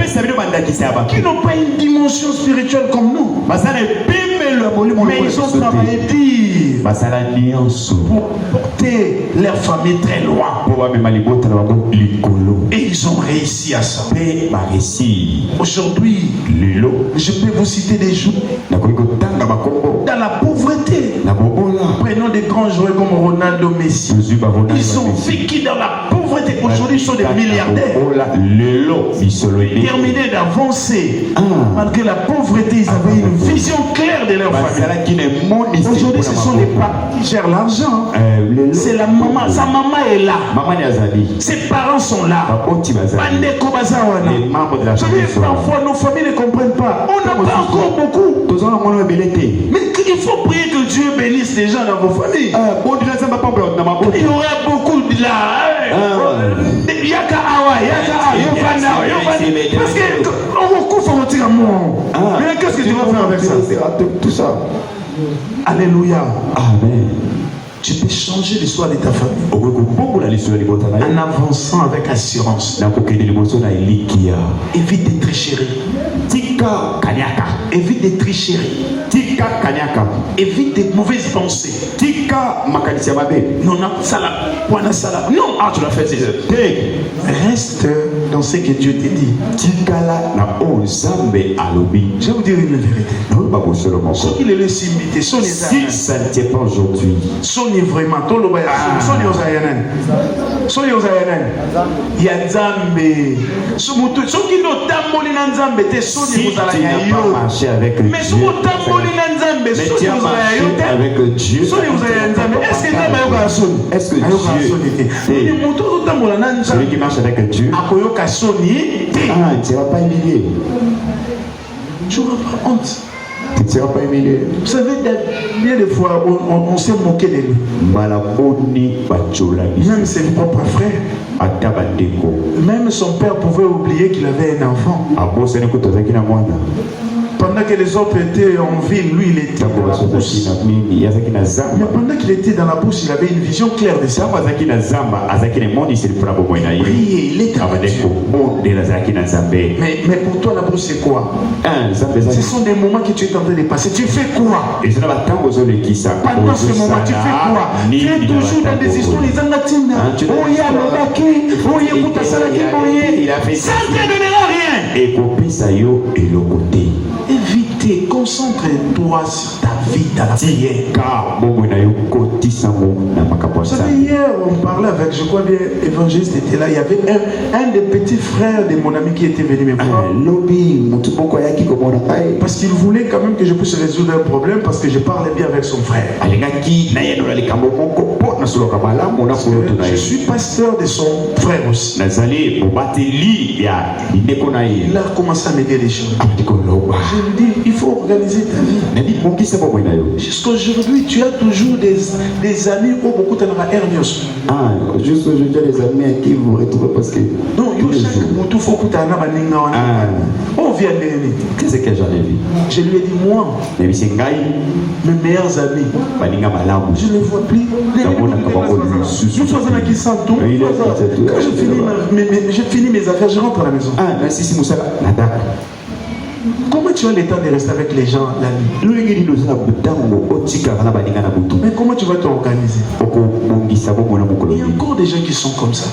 B: qui n'ont pas une dimension spirituelle comme nous. Mais ils ont travaillé dur pour porter leur famille très loin. Et ils ont réussi à ça. Aujourd'hui, je peux vous citer des jours dans la pauvreté. Prenons des grands joueurs comme Ronaldo, Messi. Ils ont vécu dans la pauvreté. Aujourd'hui, ils sont des milliardaires. Terminés d'avancer. Malgré la pauvreté, ils avaient une vision claire de leur famille. Aujourd'hui, ce sont les parents qui gèrent l'argent. C'est la maman. Sa maman est là. Ses parents sont là. Parfois, nos familles ne comprennent pas. On n'a pas encore beaucoup. Mais il faut prier que Dieu bénisse les gens dans vos familles. Il y aura beaucoup de là. Yaka awa, parce que on recouvre votre amour. Mais qu'est-ce que tu vas faire avec ça? Tout ça. Alléluia. Amen. Tu peux changer l'histoire de ta famille en avançant avec assurance. Évite des tricheries. Évite des tricheries. Évite des mauvaises pensées. Non, tu l'as fait. Reste dans ce que Dieu t'a dit. Je vais vous dire une vérité. Ce qu'il est le simité, si ça ne tient pas aujourd'hui, Sony vraiment, Sony Ozayanen, Yanzambe, Somutu, Soki no tamboli na Nzambe te Sony Ozayayo. Mais si vous tamboli na
A: avec Dieu. Est-ce que Dieu, celui qui marche avec Dieu, tu ne vas pas humilier.
B: Tu n'auras pas honte.
A: Tu ne seras pas humilié.
B: Vous savez, bien des fois, on s'est moqué de lui. Même ses propres frères. Même son père pouvait oublier qu'il avait un enfant. Pendant que les autres étaient en ville, lui il était dans la brousse. Mais pendant qu'il était dans la brousse, il avait une vision claire de ça. Il priait, il était avec Dieu. Mais pour toi, la brousse c'est quoi? Ce sont des moments que tu es en train de passer. Tu fais quoi? Pendant ce moment, tu fais quoi? Tu es toujours dans des histoires, les Angatina. Oh, il y a le baquet. Oh, il y a le baquet. Ça ne te donnera rien. Évitez, concentre-toi sur ta vie dans la prière. Vous savez, hier, on parlait avec, je crois bien, l'évangéliste était là. Il y avait un des petits frères de mon ami qui était venu me voir. Parce qu'il voulait quand même que je puisse résoudre un problème parce que je parlais bien avec son frère. Je suis pasteur de son frère aussi. Il a commencé à m'aider les choses. Je lui dis, il faut organiser ta vie. Jusqu'aujourd'hui, tu as toujours des amis où beaucoup de hernios.
A: Juste aujourd'hui, des amis à qui vous retrouvez parce que.
B: Non, on vient de l'aimer.
A: Qu'est-ce que j'en ai vu?
B: Je lui ai dit, moi, mes meilleurs amis, je ne les vois plus. Quand j'ai fini mes affaires, je rentre à la maison. Comment tu as le temps de rester avec les gens la nuit? Mais comment tu vas t'organiser? Il y a encore des gens qui sont comme ça.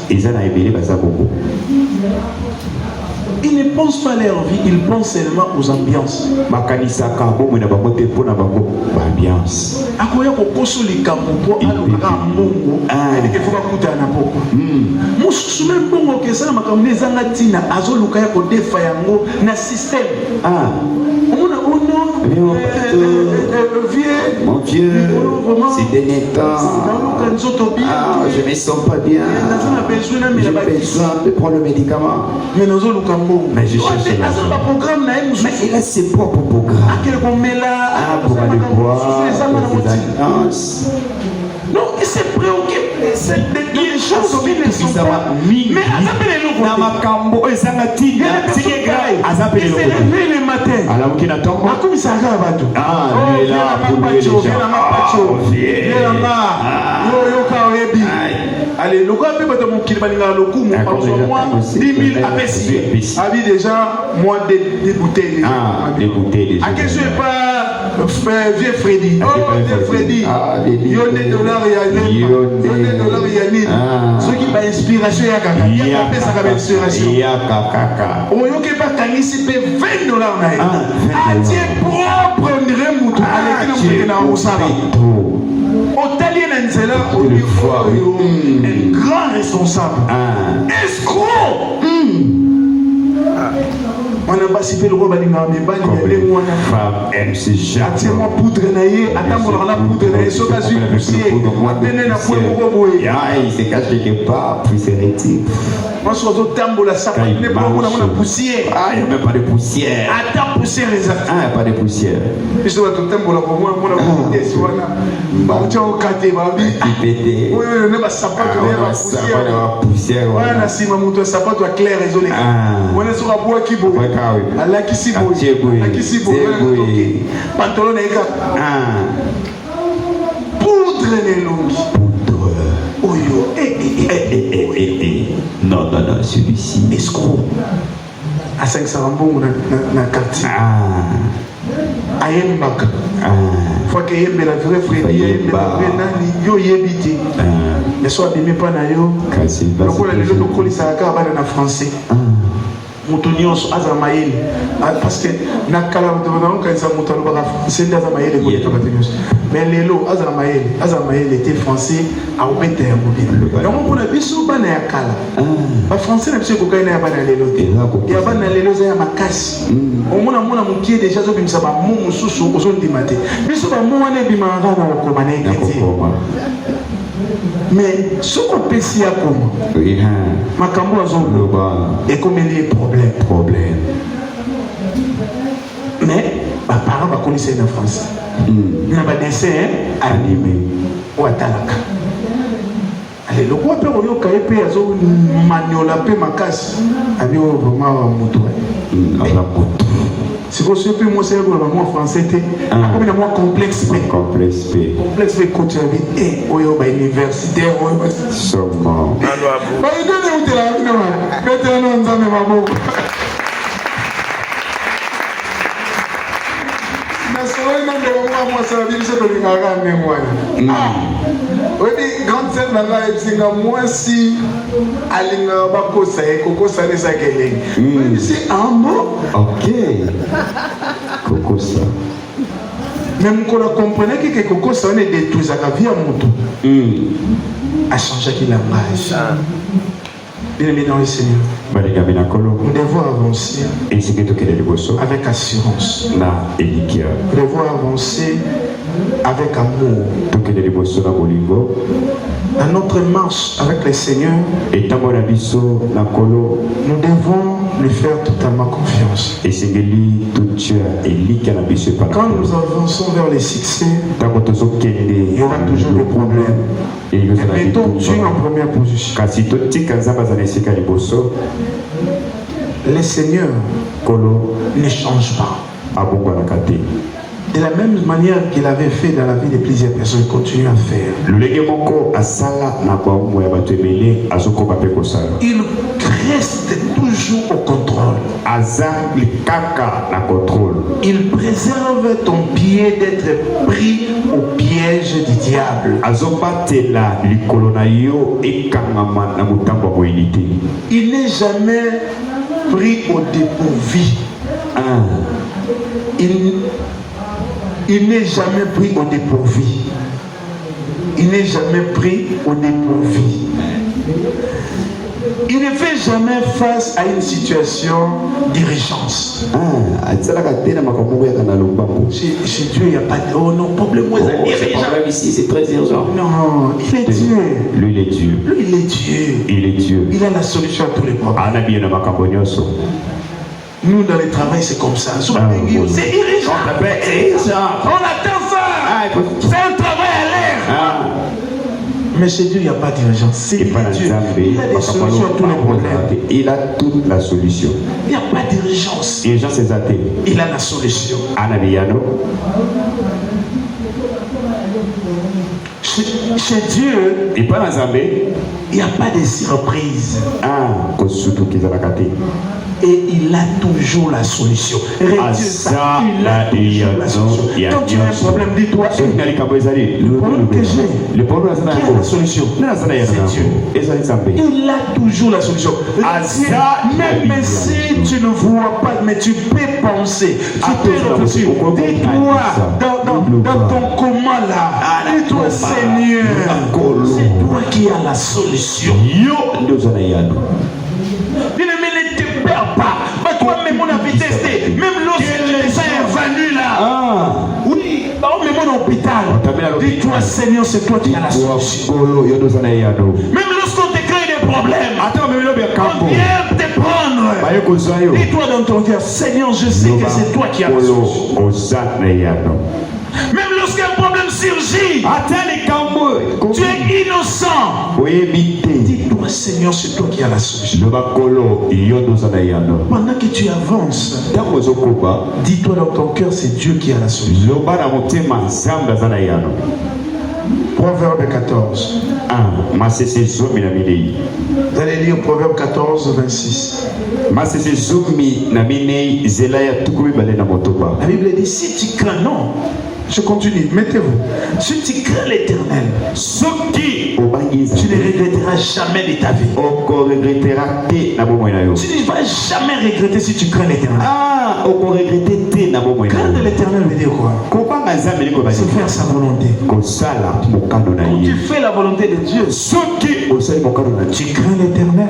B: Ils ne pensent pas à leur vie, ils pensent seulement aux ambiances.
A: Mon vieux, ces derniers temps, je me sens pas bien. J'ai besoin de prendre le médicament. Mais je cherche mais il a ses propres programmes. Pour aller voir les alliances.
B: Non, il s'est préoccupé des choses qui ne sont pas. Mais il s'est levé le matin. Allez, le gars peut être mon qui va dire le coup, moi 10 000 APC. Avis déjà, moi des bouteilles.
A: Des bouteilles.
B: À quel soit pas vieux Freddy. Oh, vieux Freddy. Il y a des dollars, il y a des dollars, il y a des. Ce qui va inspiration, il y a caca. Il y a inspiration. Il y a caca. Oh, il y a pas gagné, c'est 20 dollars. Ah, Dieu propre, on dirait mouton. Allez, qui n'a pas un grand responsable. Escroc. On a passé le roi Balinga, mais attends-moi poudre naïe, attends-moi la poudre naïe, sauf à suivre poussière.
A: Il se cache quelque part, puis c'est rétif.
B: Moi, je suis au tambour, la sapin, il n'y a pas de poussière.
A: Il n'y a même pas de poussière.
B: Attends, poussière, les affaires.
A: Il n'y a pas de poussière.
B: Je suis au tambour, là, pour moi, on a poussière. Tu as au kate, ma vie. Oui, on a pas sapin, on a poussière. On a sima, mon sapin, tu as clair, raisonné. On est sur la bois qui boit. Allah qui s'y boit. Pantalon et cap. Poudre les longues. Oyo.
A: Non, celui-ci.
B: Escroc. À 500 rambons dans le quartier. À Yembak. Faut que Yembe la vraie Freddy, Yembe la vraie Nani, yo yebiti. Mais soit abîmé pas na yo. Donc on a les autres colis à la carte en français.
A: Moutonios Azamaïl. Parce que Nakala quand ça Moutano français d'Azamaïl et mais Lélo Azamaïl était français à Obéter. Donc on a vu sous Bana Kala. Pas français n'a pas eu à Bana Lélo. Il y a Bana Lélo à Makas. Au moins on a mon pied déjà sur Bimsaba, mon sous au zone d'Imate. Mais sur mon année Bimara au Komané. Mais ce qu'on peut s'y accompagner, ma cambo a zone et comme il y a problème. Mais ma parent va connaître en France. Il y a un dessin animé ou à Talaka. Allez, le roi peut revenir au Kaépé à zone maniola pe ma casse. Ami vraiment moto. Si vous savez, moi, c'est un français, comme il est complexe. Complexe, côté et au universitaire.
C: Sûrement.
A: Grande scène dans la Epsinga, moi si Alinga Bakosa et Coco Sane Sakeleng. C'est un mot.
C: Ok. Coco Sane.
A: Même quand on comprenait que Coco Sane est détruit, ça a vie à mon tour. A changé qu'il a marché. Bien-aimé dans le Seigneur. Nous devons avancer avec assurance. Nous devons avancer avec amour. Dans notre marche avec le Seigneur, nous devons lui faire totalement confiance. Quand nous avançons vers les succès, il y aura toujours des problèmes. Mettons Dieu en première position. Le Seigneur ne change pas. De la même manière qu'il avait fait dans la vie de plusieurs personnes, il continue à faire. Il reste toujours au contrôle. Il préserve ton pied d'être pris au piège du diable. Il n'est jamais pris au dépourvu. Il n'est jamais pris au dépourvu. Il n'est jamais pris au dépourvu. Il ne fait jamais face à une situation d'urgence. Chez Dieu, il n'y a pas de... Oh non, problème
C: ici, c'est très urgent.
A: Non, il est Dieu.
C: Lui, il est Dieu.
A: Lui, il est Dieu.
C: Il est Dieu.
A: Il a la solution à tous les problèmes. Nous, dans le travail, c'est comme ça. C'est irritant. On attend ça. C'est un travail à l'air. Mais chez Dieu, il n'y a pas d'urgence. C'est Dieu. Il a des solutions à tous les problèmes.
C: Il a toute la solution.
A: Il n'y a pas d'urgence. Il a la solution. Chez Dieu, il n'y a pas de surprise. Et il a toujours la solution. Il a toujours la solution. Quand tu as un problème, dis-toi, le problème que j'ai, qui a la solution? C'est Dieu. Il a toujours la solution. Même si tu ne vois pas, mais tu peux penser, tu peux réfléchir. Dis-toi, dans ton coma là, dis-toi, Seigneur, c'est toi qui as la solution. Pas. Toi-même, on avait testé. Même lorsque les gens est venu là. Oui, même en hôpital. Dis-toi, Seigneur, c'est toi qui as la solution. Même lorsqu'on te crée des problèmes, on vient te prendre. Dis-toi dans ton cœur, Seigneur, je sais que c'est toi qui as la solution. Même lorsqu'un problème surgit, tu es innocent. Dis-toi, Seigneur, c'est toi qui as la solution. Pendant que tu avances, dis-toi dans ton cœur, c'est Dieu qui a la solution. Proverbe 14. Vous allez lire Proverbe 14, 26. La Bible dit, si tu crains, non. Je continue, mettez-vous. Si tu crains l'Éternel, tu ne regretteras
B: jamais de ta vie. Tu ne vas jamais regretter si tu crains l'Éternel. Craindre l'Éternel veut dire quoi? C'est faire sa volonté. Quand tu fais la volonté de Dieu, tu crains l'Éternel.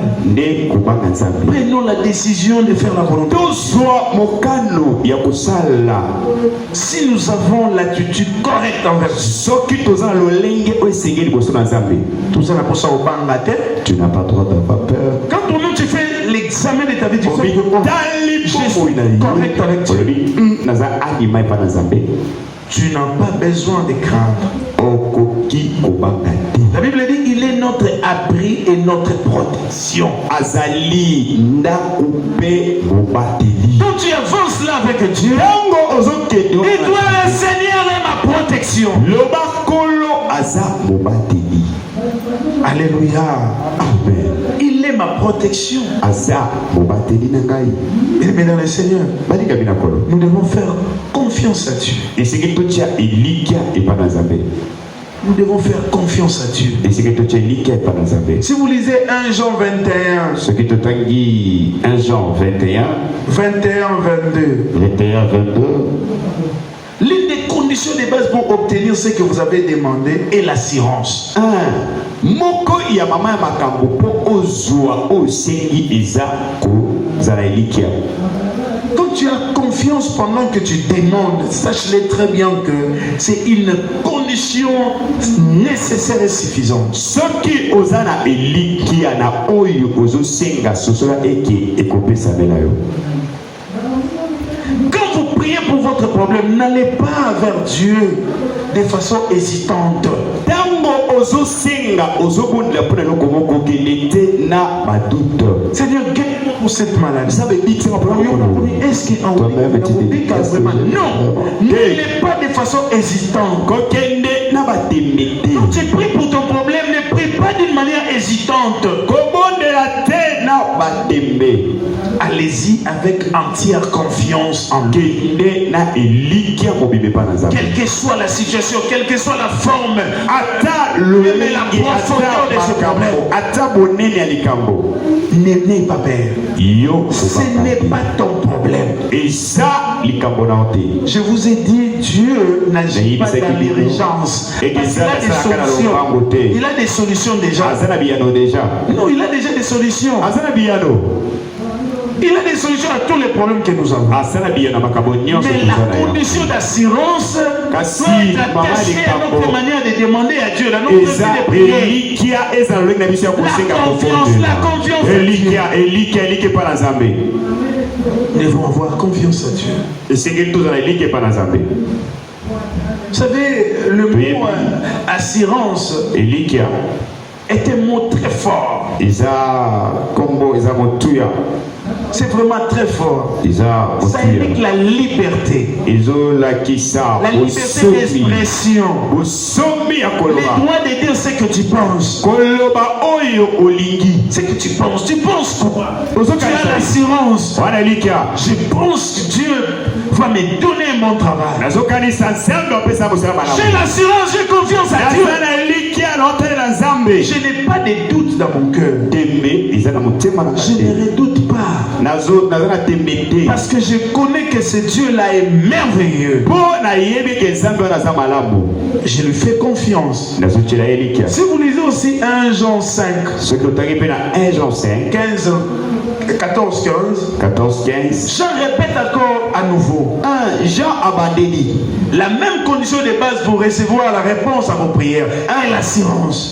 B: Prenons la décision de faire la volonté. Si nous avons l'attitude correcte envers Dieu, tout ça pour ça au banga tête.
C: Tu n'as pas droit d'avoir peur.
B: Quand toi-même tu fais l'examen de ta vie, tu fais correct avec Dieu. Tu n'as pas besoin de craindre. La Bible dit il est notre abri et notre protection. Quand tu avances là avec Dieu, et toi le Seigneur est ma protection. Alléluia. Amen. Il est ma protection. Mais dans le Seigneur, nous devons faire confiance à Dieu. Nous devons faire confiance à Dieu. Si vous lisez 1 Jean 21,
C: 1 Jean 21,
B: 21, 22, l'une des conditions de base pour obtenir ce que vous avez demandé est l'assurance. Quand tu as confiance pendant que tu demandes, sache-le très bien que c'est une condition nécessaire et suffisante. Quand vous priez pour votre problème, n'allez pas vers Dieu de façon hésitante. Seigneur, guéris-moi pour cette maladie. Est-ce qu'en non, n'allez pas de façon hésitante. Quand tu pries pour ton problème, ne prie pas d'une manière hésitante. Allez-y avec entière confiance en lui. Quelle que soit la situation, quelle que soit la forme, même la profondeur de ce problème, n'aie pas peur. Ce n'est pas ton problème. Je vous ai dit, Dieu n'agit pas dans l'urgence. Il a des solutions. Il a des solutions déjà. Non, il a déjà des solutions. Il a des solutions à tous les problèmes que nous avons. Mais la condition d'assurance doit être attachée à notre manière de demander à Dieu, à notre manière de prier. La confiance à Dieu. Nous devons avoir confiance à Dieu. Vous savez, le mot assurance est un mot très fort. C'est vraiment très fort. Ça indique la liberté. La liberté d'expression. Le droit de dire ce que tu penses. Ce que tu penses. Tu penses quoi? Tu as l'assurance. Je pense que Dieu va me donner un bon travail. J'ai l'assurance, j'ai confiance à Dieu. Je n'ai pas de doute dans mon cœur. Je ne redoute pas. Parce que je connais que ce Dieu-là est merveilleux. Je lui fais confiance. Si vous lisez aussi 1 Jean 5, 15, 14, 15. Jean répète encore à nouveau. Jean abandonné. La même condition de base pour recevoir la réponse à vos prières est l'assurance.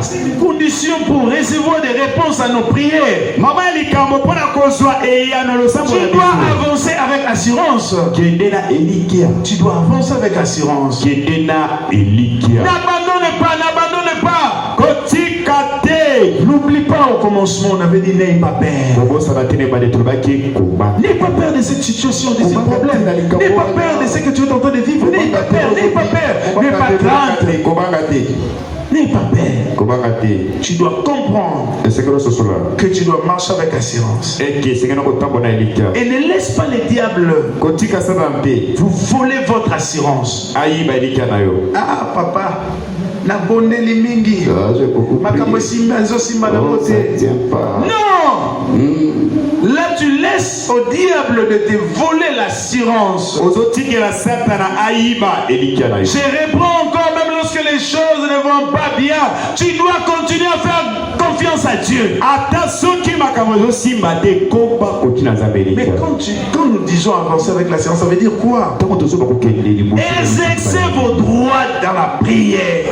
B: C'est une condition pour recevoir des réponses à nos prières. Tu dois avancer avec assurance. Tu dois avancer avec assurance. N'abandonne pas, n'abandonne pas. N'oublie pas, au commencement, on avait dit n'aie pas peur. N'aie pas peur de cette situation, de ce problème. N'aie pas peur de ce que tu es en train de vivre. N'aie pas peur, n'aie pas peur. N'aie pas crainte. N'aie pas peur. Tu dois comprendre que tu dois marcher avec assurance. Et ne laisse pas le diable vous voler votre assurance. Ah, papa.
A: Na bondeli mingi.
C: J'ai beaucoup prié. Oh, ça ne tient pas.
A: Non. Là, tu laisses au diable de te voler l'assurance. Je reprends encore, même lorsque les choses ne vont pas bien, tu dois continuer à faire confiance à Dieu. Mais quand nous disons avancer avec l'assurance, ça veut dire quoi? Exercez vos droits dans la prière.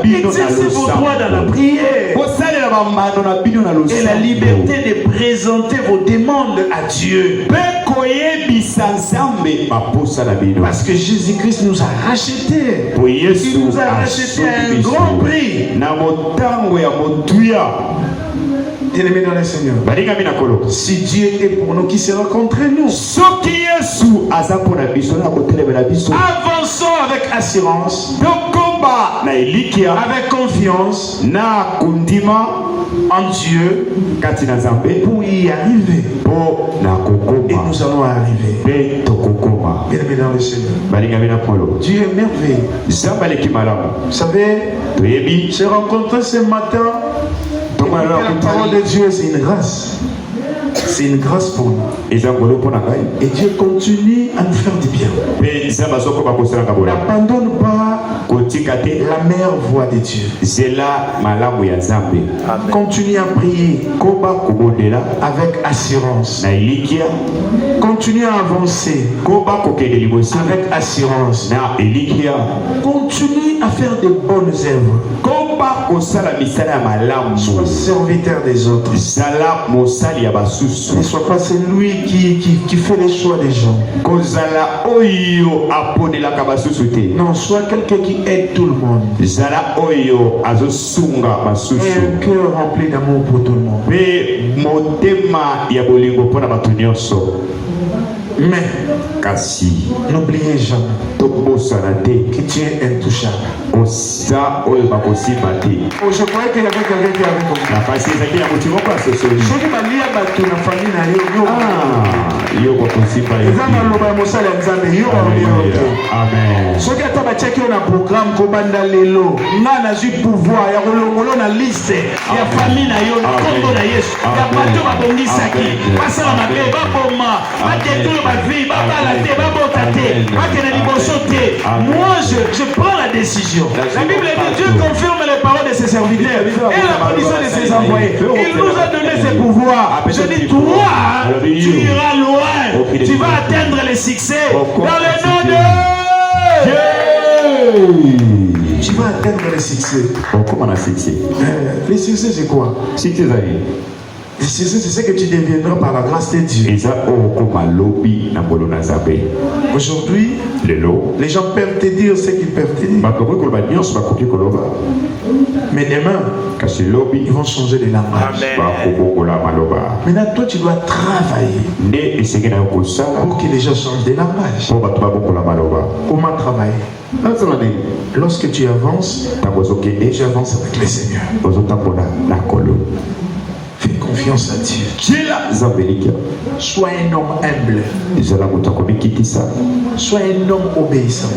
A: Exercez vos droits dans la prière. Et la liberté de présenter vos demandes à Dieu. Parce que Jésus-Christ nous a rachetés. Il nous a rachetés à un grand prix. Bien-aimés dans le Seigneur, si Dieu est pour nous, qui sera contre nous? Avançons avec assurance, avec confiance en Dieu pour y arriver. Et nous allons arriver. Bien-aimés dans le Seigneur, Dieu est merveilleux. Vous savez, j'ai rencontré ce matin. La parole de Dieu, c'est une grâce. C'est une grâce pour nous. Et Dieu continue à nous faire du bien. N'abandonne pas la meilleure voie de Dieu. Continue à prier avec assurance. Continue à avancer avec assurance. Continue à faire de bonnes œuvres. Sois serviteur des autres. Ne sois pas celui qui fait les choix des gens. Non, sois quelqu'un qui aide tout le monde. Et un cœur rempli d'amour pour tout le monde. Mais n'oubliez jamais que Dieu est intouchable. Oh, je croyais qu'il y avait quelqu'un qui avait compris. Moi, je prends la décision. La Bible dit Dieu confirme les paroles de ses serviteurs et la position de ses envoyés. Il nous a donné ses pouvoirs. Je dis, toi, tu iras loin. Tu vas atteindre les succès dans le nom de Dieu. Tu vas atteindre les succès.
C: Comment on a succès?
A: Les succès, c'est quoi? Le succès, c'est ce que tu deviendras par la grâce de Dieu. Aujourd'hui, les gens peuvent te dire ce qu'ils peuvent te dire. Mais demain, ils vont changer de langage. Maintenant, toi, tu dois travailler pour que les gens changent de langage. Comment travailler? Lorsque tu avances, tu avances avec le Seigneur. Fais confiance à Dieu. Sois un homme humble. Sois un homme obéissant.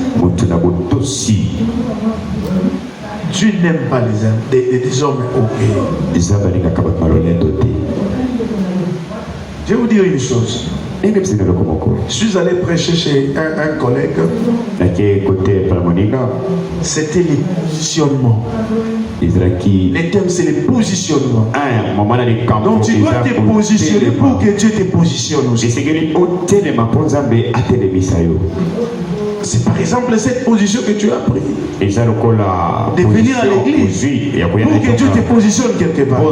A: Dieu n'aime pas des hommes orgueilleux. Je vais vous dire une chose. Je suis allé prêcher chez un collègue. C'était les positionnements. Les thèmes, c'est les positionnements. Donc tu dois te positionner pour que Dieu te positionne aussi. C'est par exemple cette position que tu as prise. De venir à l'église pour que Dieu te positionne quelque part.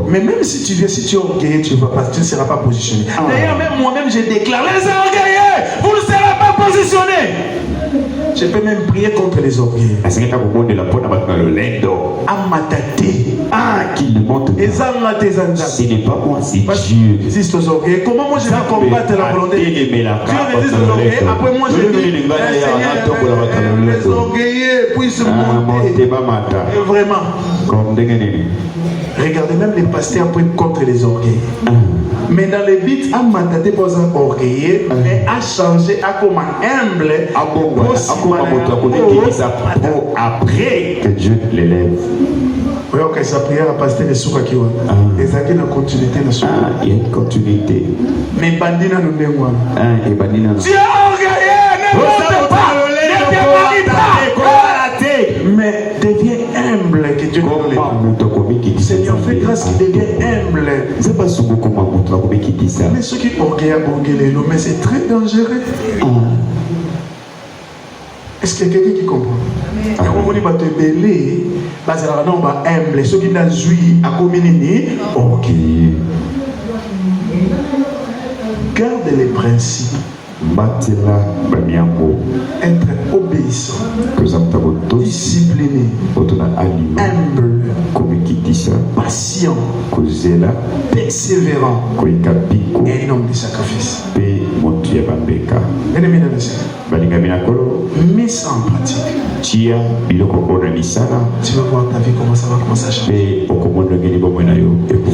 A: Mais même si tu viens, si tu es orgueilleux, tu ne seras pas positionné. D'ailleurs, même moi-même, je déclare, les orgueilleux, vous ne serez pas positionnés. Je peux même prier contre les orgueils.
C: Ce n'est pas moi, c'est Dieu.
A: Résiste aux orgueils. Comment moi je vais combattre la volonté? Dieu résiste aux orgueils. Après moi je dis, les orgueilleux puissent monter. Vraiment.
C: Regardez, même les pasteurs prennent contre les orgueils. Mais dans les bits, à m'attendre pas un orgueilleux, mais à changer, à comme humble,
A: après que Dieu l'élève.
C: Oui, ok, sa prière a passé les soukha qui ont. Et ça qui est la continuité de soukha.
A: Il y a une continuité.
C: Mais bandina nous démoile.
A: Et bandina nous.
C: Tu es orgueilleux, ne monte pas, ne te marie pas. Mais deviens humble que Dieu te donne. Seigneur, fais grâce qu'il devienne humble.
A: C'est pas souvent comment on qui dit ça.
C: Mais ceux qui orgueillent, mais c'est très dangereux. Est-ce qu'il y a quelqu'un qui comprend? Quand on dit que tu es belé, parce que non, bah humble, ceux qui n'ont joui à communier, ok. Garde les principes. Être obéissant, discipliné, humble, patient, persévérant et un homme de sacrifice. Bien-aimé dans le Seigneur, mets ça en pratique. Tu vas voir ta vie comment ça va commencer à changer.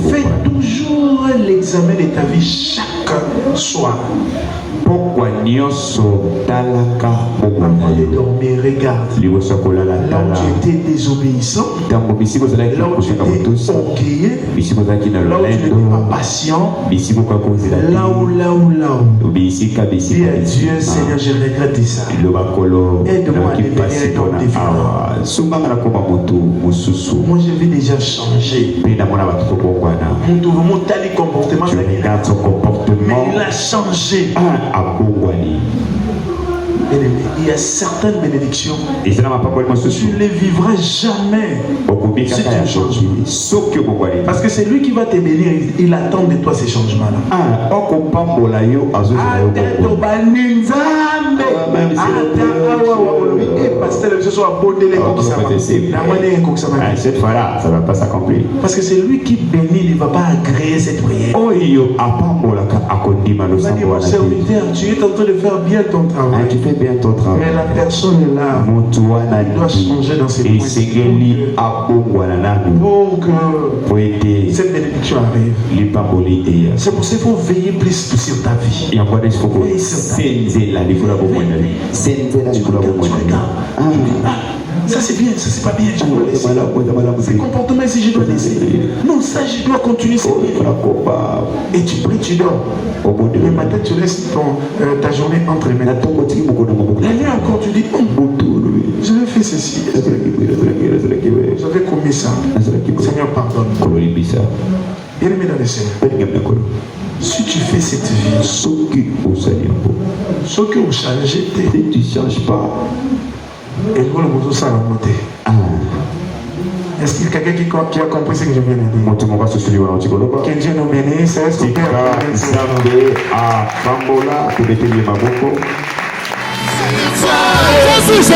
C: Fais toujours l'examen de ta vie chaque soir.
A: Pourquoi nyoso talaka
C: avant de dormir, regarde. Là où tu étais désobéissant, là où tu étais orgueilleux, là où tu n'étais pas patient, là où. Dis à Dieu, Seigneur, je regrette ça. Aide-moi à devenir un homme différent. Moi, je vais déjà changer. Mon tali comportement, mais il a changé. Il y a certaines bénédictions, tu ne les vivras jamais si tu ne changes pas. Parce que c'est lui qui va te bénir, il attend de toi ces changements-là.
A: Cette fois-là, ça ne va pas s'accomplir.
C: Parce que c'est lui qui bénit, il ne va pas agréer cette prière. Mon serviteur, tu es en train de faire bien ton travail.
A: Tu fais bien ton travail.
C: Mais la personne est là. Il doit changer dans ses pour que cette bénédiction arrive. C'est pour ça qu'il faut veiller plus sur ta vie. Veille sur ta vie. Ça c'est bien, ça c'est pas bien, je dois laisser. Ce comportement ici, je dois laisser. Non, ça je dois continuer, c'est bien. Et tu pries, tu dors. Le matin, tu laisses ta journée entre les mains. La nuit encore, tu dis, je vais faire ceci. J'avais commis ça. Seigneur, pardonne. Bien aimé dans le Seigneur. Si tu fais cette vie, ceux qui ont changé,
A: tu ne changes pas.
C: Et nous, le moto, ça va monter. Est-ce qu'il y a quelqu'un qui a compris ce que je viens de dire? Que Dieu nous bénisse, c'est super.
D: Jesus,